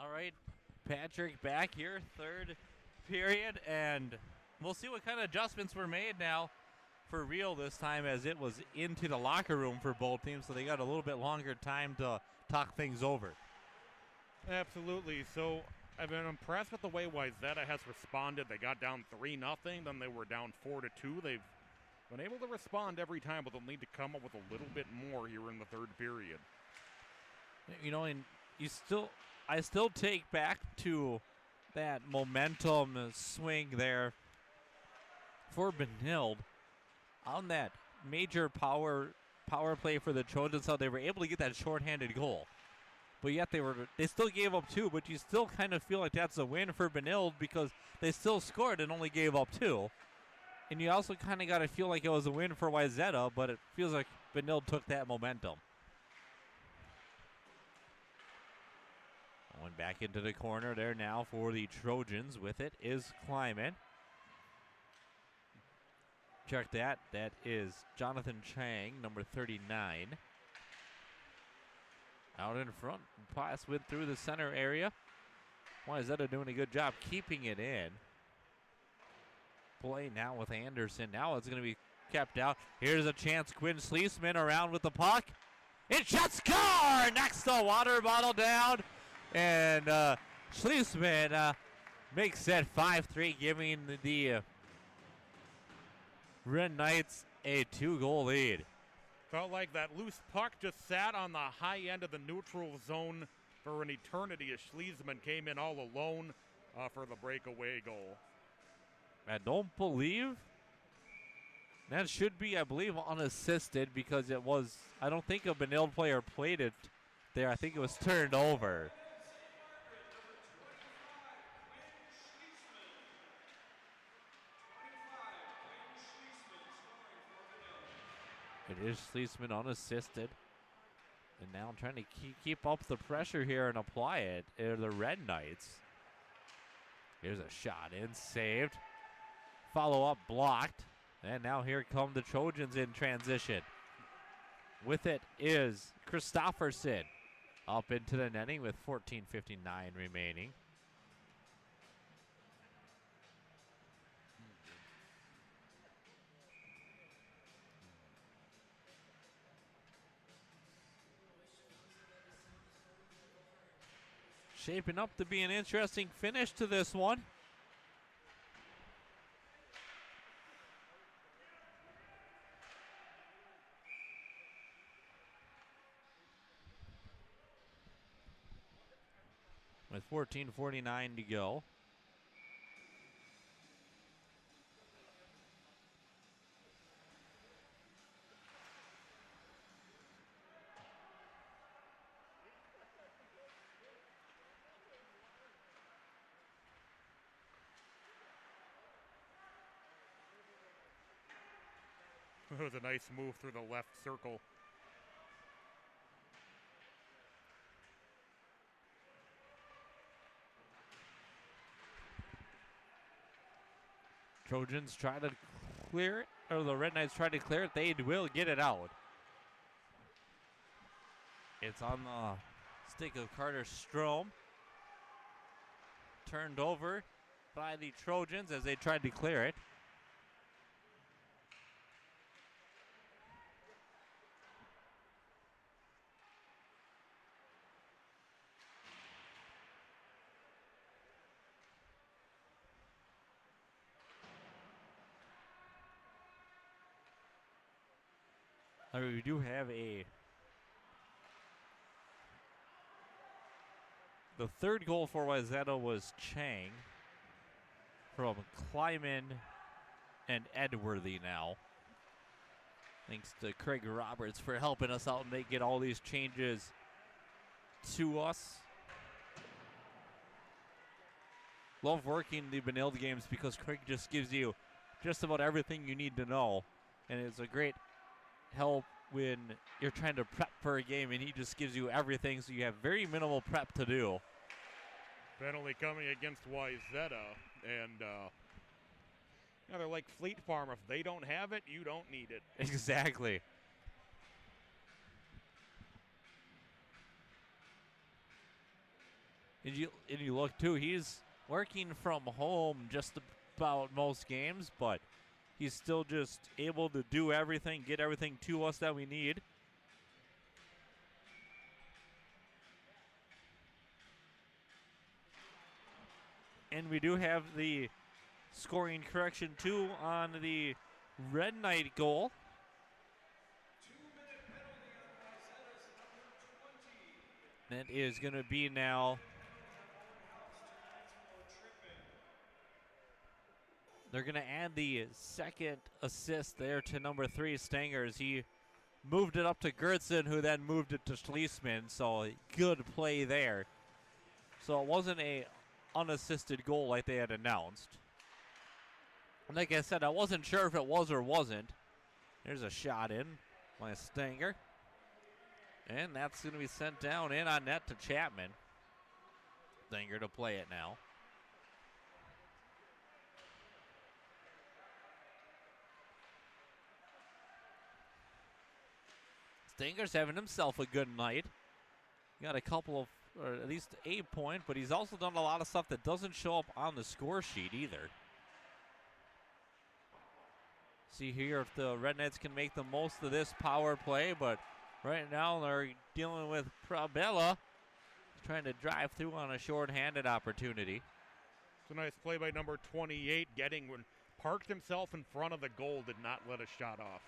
Speaker 1: All right, Patrick back here, third period, and we'll see what kind of adjustments were made now for real this time, as it was into the locker room for both teams, so they got a little bit longer time to talk things over.
Speaker 2: Absolutely. So I've been impressed with the way Wayzata has responded. They got down 3-0, then they were down 4-2. They've been able to respond every time, but they'll need to come up with a little bit more here in the third period.
Speaker 1: You know, and I still take back to that momentum swing there for Benilde on that major power play for the Trojans, how they were able to get that shorthanded goal. But yet they still gave up 2, but you still kind of feel like that's a win for Benilde because they still scored and only gave up 2. And you also kind of got to feel like it was a win for Wayzata, but it feels like Benilde took that momentum. Going back into the corner there now for the Trojans. With it is Kleiman. Check that. That is Jonathan Chang, number 39. Out in front. Pass went through the center area. Wayzata doing a good job keeping it in. Play now with Anderson. Now it's going to be kept out. Here's a chance. Quinn Sleesman around with the puck. It shot, score! Knocks the water bottle down. And Sleesman makes that 5-3, giving the Red Knights a 2-goal lead.
Speaker 2: Felt like that loose puck just sat on the high end of the neutral zone for an eternity as Sleesman came in all alone for the breakaway goal.
Speaker 1: I don't believe that should be, I believe, unassisted because it was, I don't think a Benilde player played it there. I think it was turned over. It is Sleesman unassisted. And now trying to keep up the pressure here and apply it. The Red Knights. Here's a shot in, saved. Follow up blocked. And now here come the Trojans in transition. With it is Christofferson. Up into the netting with 14:59 remaining. Shaping up to be an interesting finish to this one. With 14:49 to go.
Speaker 2: It was a nice move through the left circle.
Speaker 1: Trojans try to clear it, or the Red Knights try to clear it. They will get it out. It's on the stick of Carter Strom. Turned over by the Trojans as they tried to clear it. We do have the third goal for Wayzata was Chang from Kleiman and Edworthy now. Thanks to Craig Roberts for helping us out and get all these changes to us. Love working the Benilde games because Craig just gives you just about everything you need to know. And it's a great help when you're trying to prep for a game, and he just gives you everything, so you have very minimal prep to do.
Speaker 2: Penalty coming against Wayzata, and they're like Fleet Farm. If they don't have it, you don't need it.
Speaker 1: Exactly. And you look too, he's working from home just about most games, but he's still just able to do everything, get everything to us that we need. And we do have the scoring correction too on the Red Knight goal.
Speaker 3: 2-minute penalty on Wayzata's number 20.
Speaker 1: That is going to be now. They're going to add the second assist there to number 3, Stangers. He moved it up to Gertzen, who then moved it to Schlesman. So good play there. So it wasn't a unassisted goal like they had announced. And like I said, I wasn't sure if it was or wasn't. There's a shot in by Stanger. And that's going to be sent down in on net to Chapman. Stanger to play it now. Stanger's having himself a good night. Got a couple of, or at least a point, but he's also done a lot of stuff that doesn't show up on the score sheet either. See here if the Red Knights can make the most of this power play, but right now they're dealing with Probella trying to drive through on a short-handed opportunity.
Speaker 2: It's a nice play by number 28, getting when parked himself in front of the goal, did not let a shot off.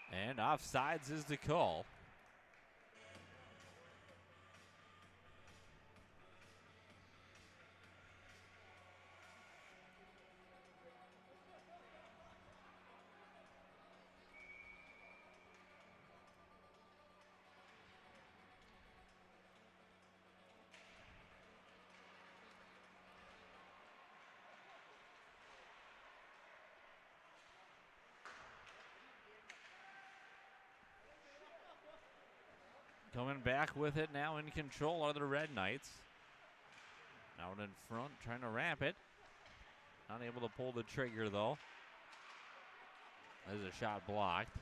Speaker 1: And offsides is the call. Coming back with it now in control are the Red Knights. Out in front, trying to wrap it. Not able to pull the trigger though. There's a shot blocked.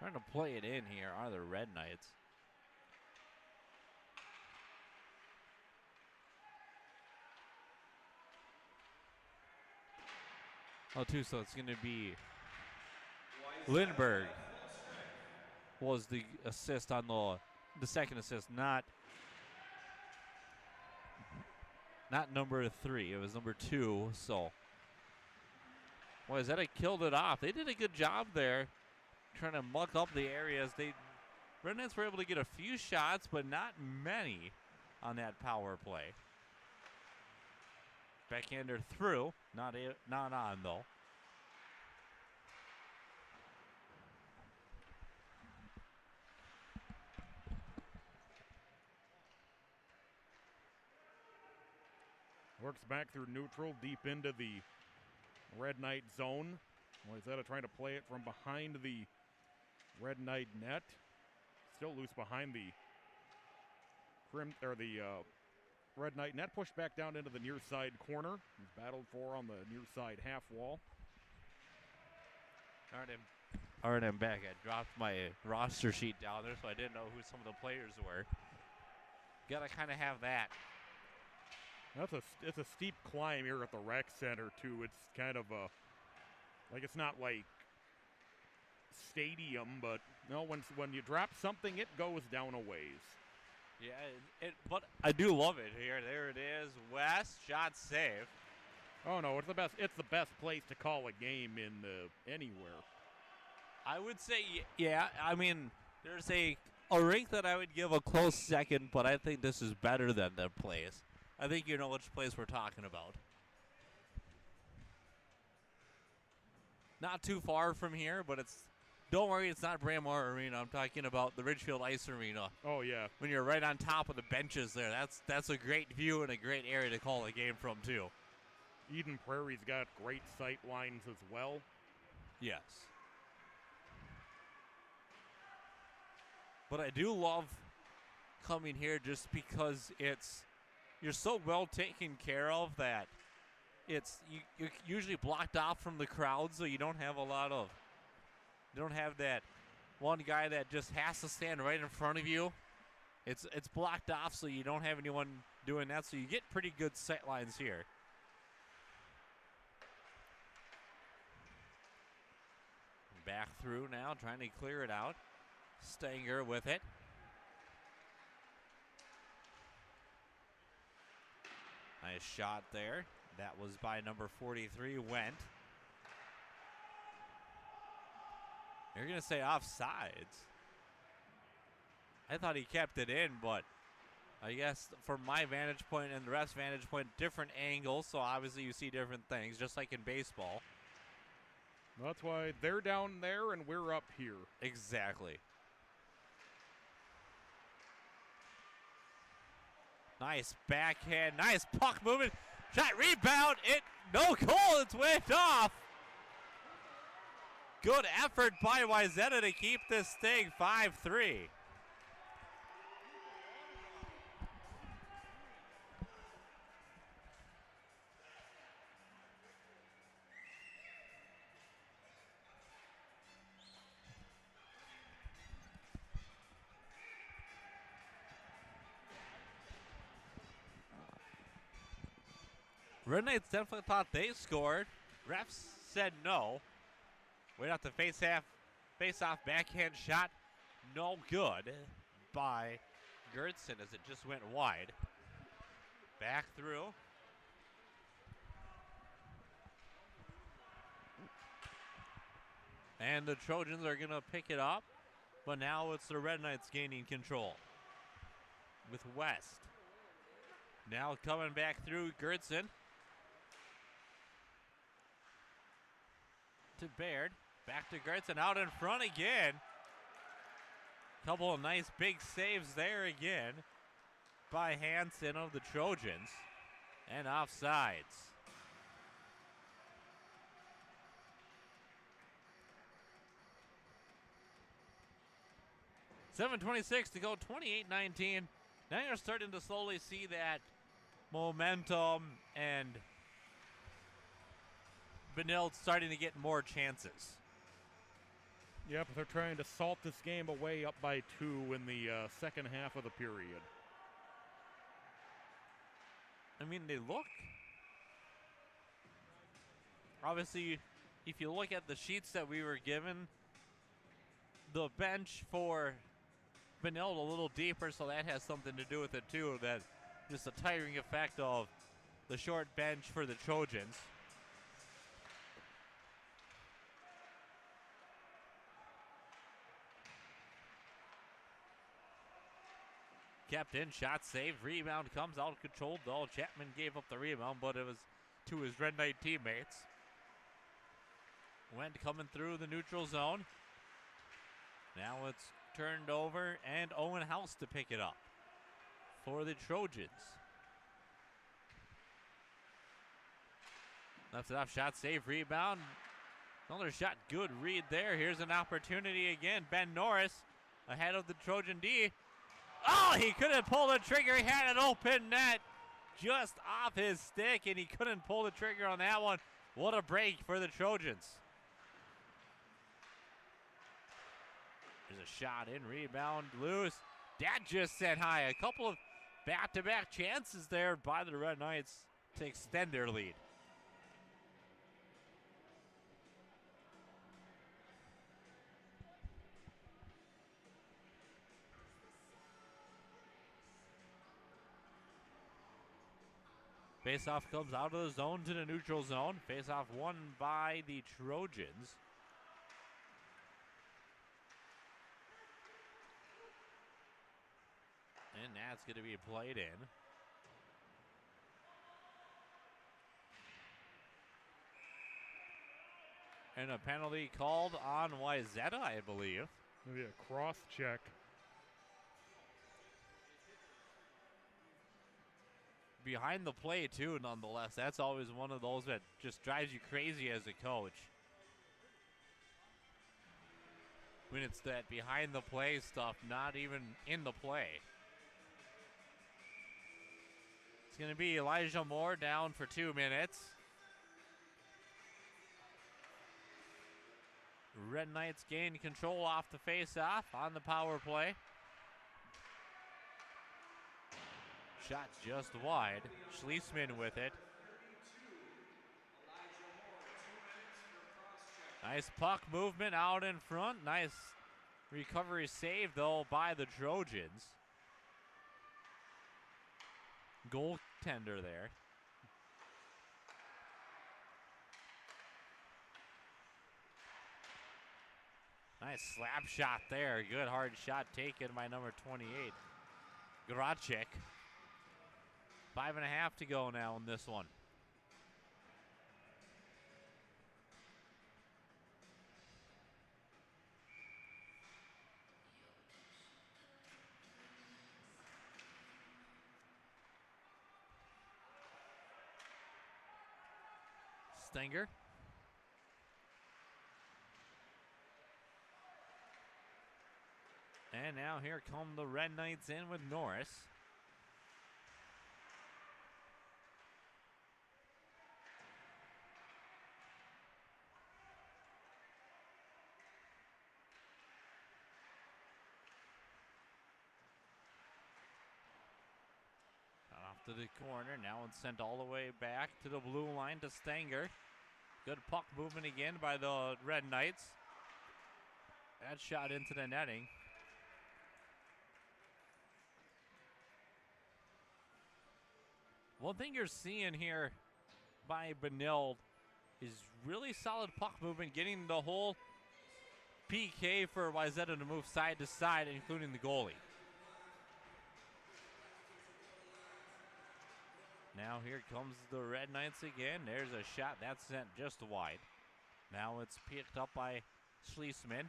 Speaker 1: Trying to play it in here are the Red Knights. Oh, too, so it's going to be Lindbergh was the assist on the second assist, not number 3. It was number 2, so Wayzata killed it off. They did a good job there trying to muck up the areas. Red Knights were able to get a few shots, but not many on that power play. Backhander through, not on though.
Speaker 2: Works back through neutral, deep into the Red Knight zone. Wayzata trying to play it from behind the Red Knight net. Still loose behind the Red Knight net, pushed back down into the near side corner. He's battled for on the near side half wall.
Speaker 1: All right, I'm back. I dropped my roster sheet down there, so I didn't know who some of the players were. Gotta kind of have that.
Speaker 2: It's a steep climb here at the rec center too. It's kind of it's not like stadium, but no, when you drop something, it goes down a ways.
Speaker 1: Yeah, but I do love it here. There it is. West, shot save.
Speaker 2: Oh no, it's the best. It's the best place to call a game in anywhere.
Speaker 1: I would say, yeah. I mean, there's a rink that I would give a close second, but I think this is better than the place. I think you know which place we're talking about. Not too far from here, but don't worry, it's not Bramar Arena. I'm talking about the Ridgefield Ice Arena.
Speaker 2: Oh, yeah.
Speaker 1: When you're right on top of the benches there. That's a great view and a great area to call a game from, too.
Speaker 2: Eden Prairie's got great sight lines as well.
Speaker 1: Yes. But I do love coming here just because it's you're so well taken care of that you're usually blocked off from the crowd, so you don't have that one guy that just has to stand right in front of you. It's blocked off, so you don't have anyone doing that, so you get pretty good sight lines here. Back through now, trying to clear it out. Stanger with it. Nice shot there. That was by number 43, Went. You're going to say offsides. I thought he kept it in, but I guess from my vantage point and the ref's vantage point, different angles, so obviously you see different things, just like in baseball.
Speaker 2: That's why they're down there and we're up here.
Speaker 1: Exactly. Nice backhand, nice puck movement. Shot, rebound, no goal, it's went off. Good effort by Wayzata to keep this thing 5-3. Red Knights definitely thought they scored. Refs said no. Wait out the face-off backhand shot. No good by Gertson as it just went wide. Back through. And the Trojans are going to pick it up. But now it's the Red Knights gaining control with West. Now coming back through Gertson. To Baird, back to Gertson, out in front again. Couple of nice big saves there again by Hansen of the Trojans, and offsides. .7:26 to go, 28-19. Now you're starting to slowly see that momentum and Benilde starting to get more chances.
Speaker 2: Yeah, but they're trying to salt this game away up by 2 in the second half of the period.
Speaker 1: I mean, they look. Obviously, if you look at the sheets that we were given, the bench for Benilde a little deeper, so that has something to do with it too. That just a tiring effect of the short bench for the Trojans. Kept in, shot saved, rebound comes out controlled though. Chapman gave up the rebound, but it was to his Red Knight teammates. Went coming through the neutral zone. Now it's turned over, and Owen House to pick it up for the Trojans. Left it off, shot save, rebound. Another shot, good read there. Here's an opportunity again. Ben Norris ahead of the Trojan D. Oh, he couldn't pull the trigger. He had an open net just off his stick, and he couldn't pull the trigger on that one. What a break for the Trojans. There's a shot in, rebound, loose. That just sent high. A couple of back-to-back chances there by the Red Knights to extend their lead. Faceoff comes out of the zone to the neutral zone. Faceoff won by the Trojans. And that's going to be played in. And a penalty called on Wayzata, I believe.
Speaker 2: Maybe a cross check.
Speaker 1: Behind the play, too, nonetheless. That's always one of those that just drives you crazy as a coach. When it's that behind the play stuff, not even in the play. It's going to be Elijah Moore down for 2 minutes. Red Knights gain control off the face-off on the power play. Shot just wide. Schlesman with it. Nice puck movement out in front. Nice recovery save, though, by the Trojans. Goaltender there. Nice slap shot there. Good hard shot taken by number 28, Gracek. 5.5 to go now in this one. Stenger. And now here come the Red Knights in with Norris. Off to the corner. Now it's sent all the way back to the blue line to Stenger. Good puck movement again by the Red Knights. That shot into the netting. One thing you're seeing here by Benilde is really solid puck movement, getting the whole PK for Wayzata to move side to side, including the goalie. Now here comes the Red Knights again. There's a shot that's sent just wide. Now it's picked up by Schlesman.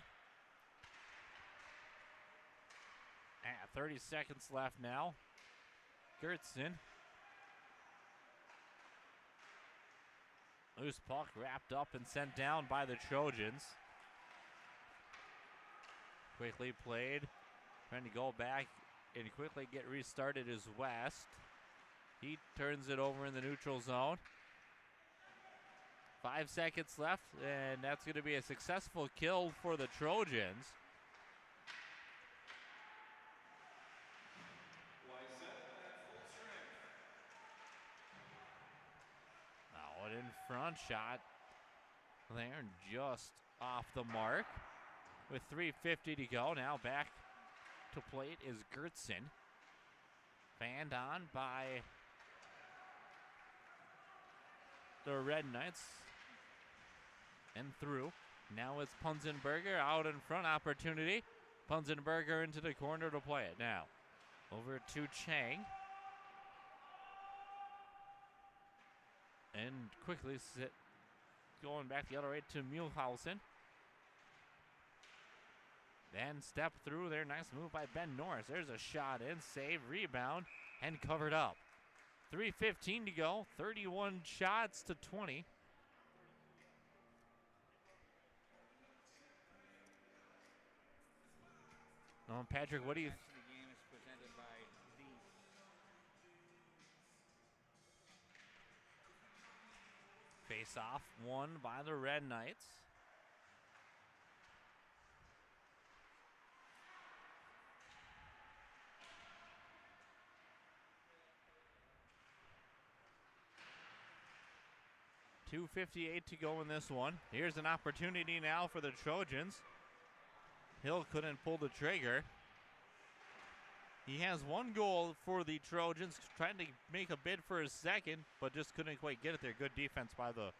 Speaker 1: 30 seconds left now. Gertzen. Loose puck wrapped up and sent down by the Trojans. Quickly played. Trying to go back and quickly get restarted is West. He turns it over in the neutral zone. 5 seconds left, and that's going to be a successful kill for the Trojans. Now an in front shot there, just off the mark. With 3:50 to go, now back to plate is Gertzen. Fanned on by the Red Knights. And through. Now it's Punzenberger out in front, opportunity. Punzenberger into the corner to play it now. Over to Chang. And quickly going back the other way to Muehlhausen. Then step through there. Nice move by Ben Norris. There's a shot in, save, rebound, and covered up. 3:15 to go. 31 shots to 20. Patrick, what do you?
Speaker 4: The game is presented by the
Speaker 1: Face off won by the Red Knights. .258 to go in this one. Here's an opportunity now for the Trojans. Hill couldn't pull the trigger. He has one goal for the Trojans, trying to make a bid for his second, but just couldn't quite get it there. Good defense by the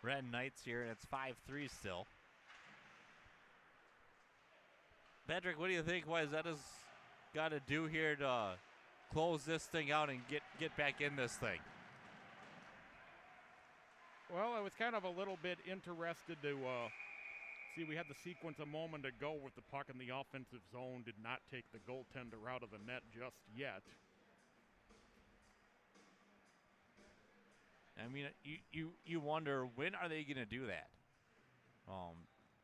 Speaker 1: Red Knights here, and it's 5-3 still. Patrick, what do you think Wayzata's got to do here to close this thing out and get back in this thing?
Speaker 2: Well, I was kind of a little bit interested to see. We had the sequence a moment ago with the puck in the offensive zone. Did not take the goaltender out of the net just yet.
Speaker 1: I mean, you wonder, when are they going to do that?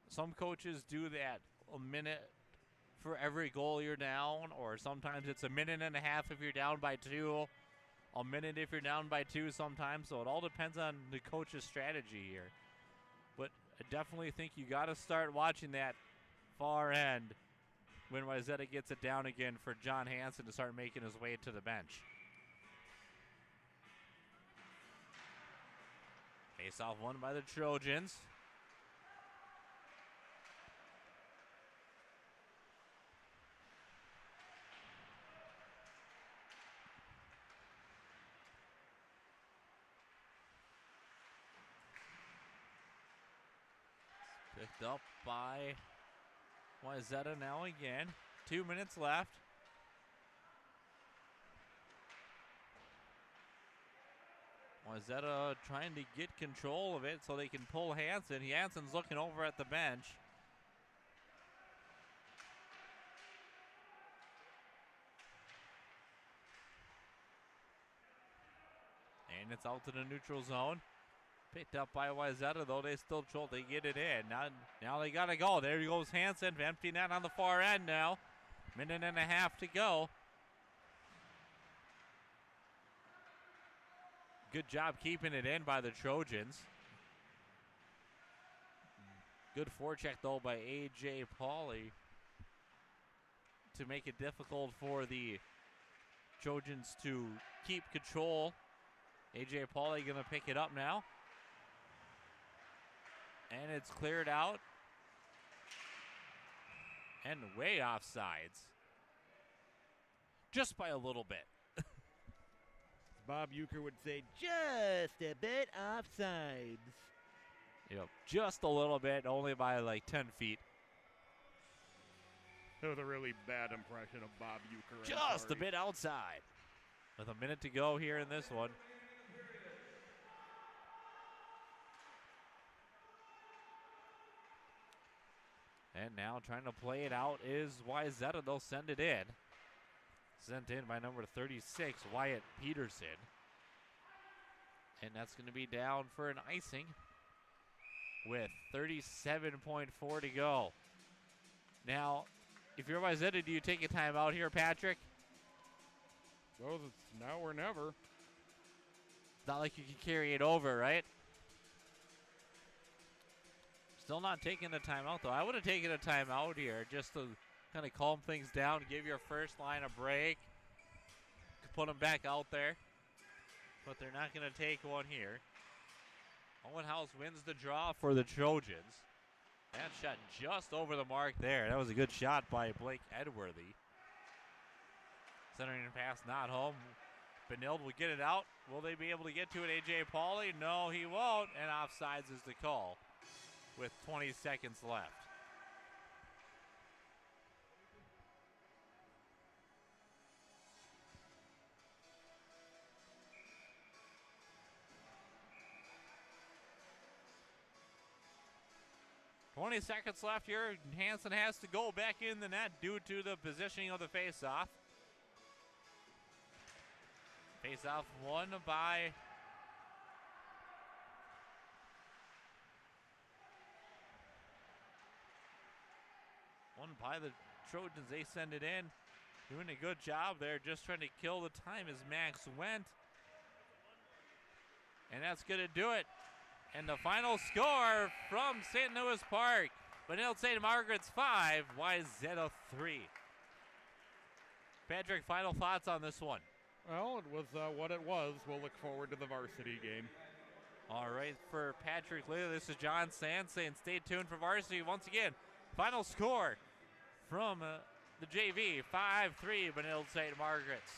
Speaker 1: Some coaches do that a minute for every goal you're down, or sometimes it's a minute and a half if you're down by 2. a minute if you're down by 2 sometimes, so it all depends on the coach's strategy here. But I definitely think you got to start watching that far end when Wayzata gets it down again for John Hansen to start making his way to the bench. Face-off won by the Trojans. Picked up by Wayzata now again. 2 minutes left. Wayzata trying to get control of it so they can pull Hansen. Hansen's looking over at the bench. And it's out to the neutral zone. Picked up by Wayzata, though. They still control. They get it in. Now they got to go. There goes Hansen. Empty net on the far end now. Minute and a half to go. Good job keeping it in by the Trojans. Good forecheck, though, by A.J. Pauly to make it difficult for the Trojans to keep control. A.J. Pauly going to pick it up now. And it's cleared out. And way offsides. Just by a little bit.
Speaker 2: Bob Euchre would say, just a bit offsides.
Speaker 1: Yep, just a little bit, only by like 10 feet.
Speaker 2: That was a really bad impression of Bob Euchre.
Speaker 1: Just a bit outside. With a minute to go here in this one. And now trying to play it out is Wayzata. They'll send it in. Sent in by number 36, Wyatt Peterson. And that's going to be down for an icing with 37.4 to go. Now, if you're Wayzata, do you take a timeout here, Patrick?
Speaker 2: Well, it's now or never.
Speaker 1: It's not like you can carry it over, right? Still not taking the timeout, though. I would have taken a timeout here just to kind of calm things down, give your first line a break, put them back out there. But they're not going to take one here. Owen House wins the draw for the Trojans. That shot just over the mark there. That was a good shot by Blake Edworthy. Centering pass not home. Benilde will get it out. Will they be able to get to it, A.J. Pauly? No, he won't. And offsides is the call with 20 seconds left. $20 seconds left here. Hansen has to go back in the net due to the positioning of the faceoff. Faceoff won by the Trojans. They send it in. Doing a good job there, just trying to kill the time as Max went. And that's going to do it. And the final score from St. Louis Park, Benilde St. Margaret's 5, Wayzata 3. Patrick, final thoughts on this one?
Speaker 2: Well, it was what it was. We'll look forward to the varsity game.
Speaker 1: All right, for Patrick Lee, this is John Sands saying stay tuned for varsity. Once again, final score from the JV, 5-3, Benilde St. Margaret's.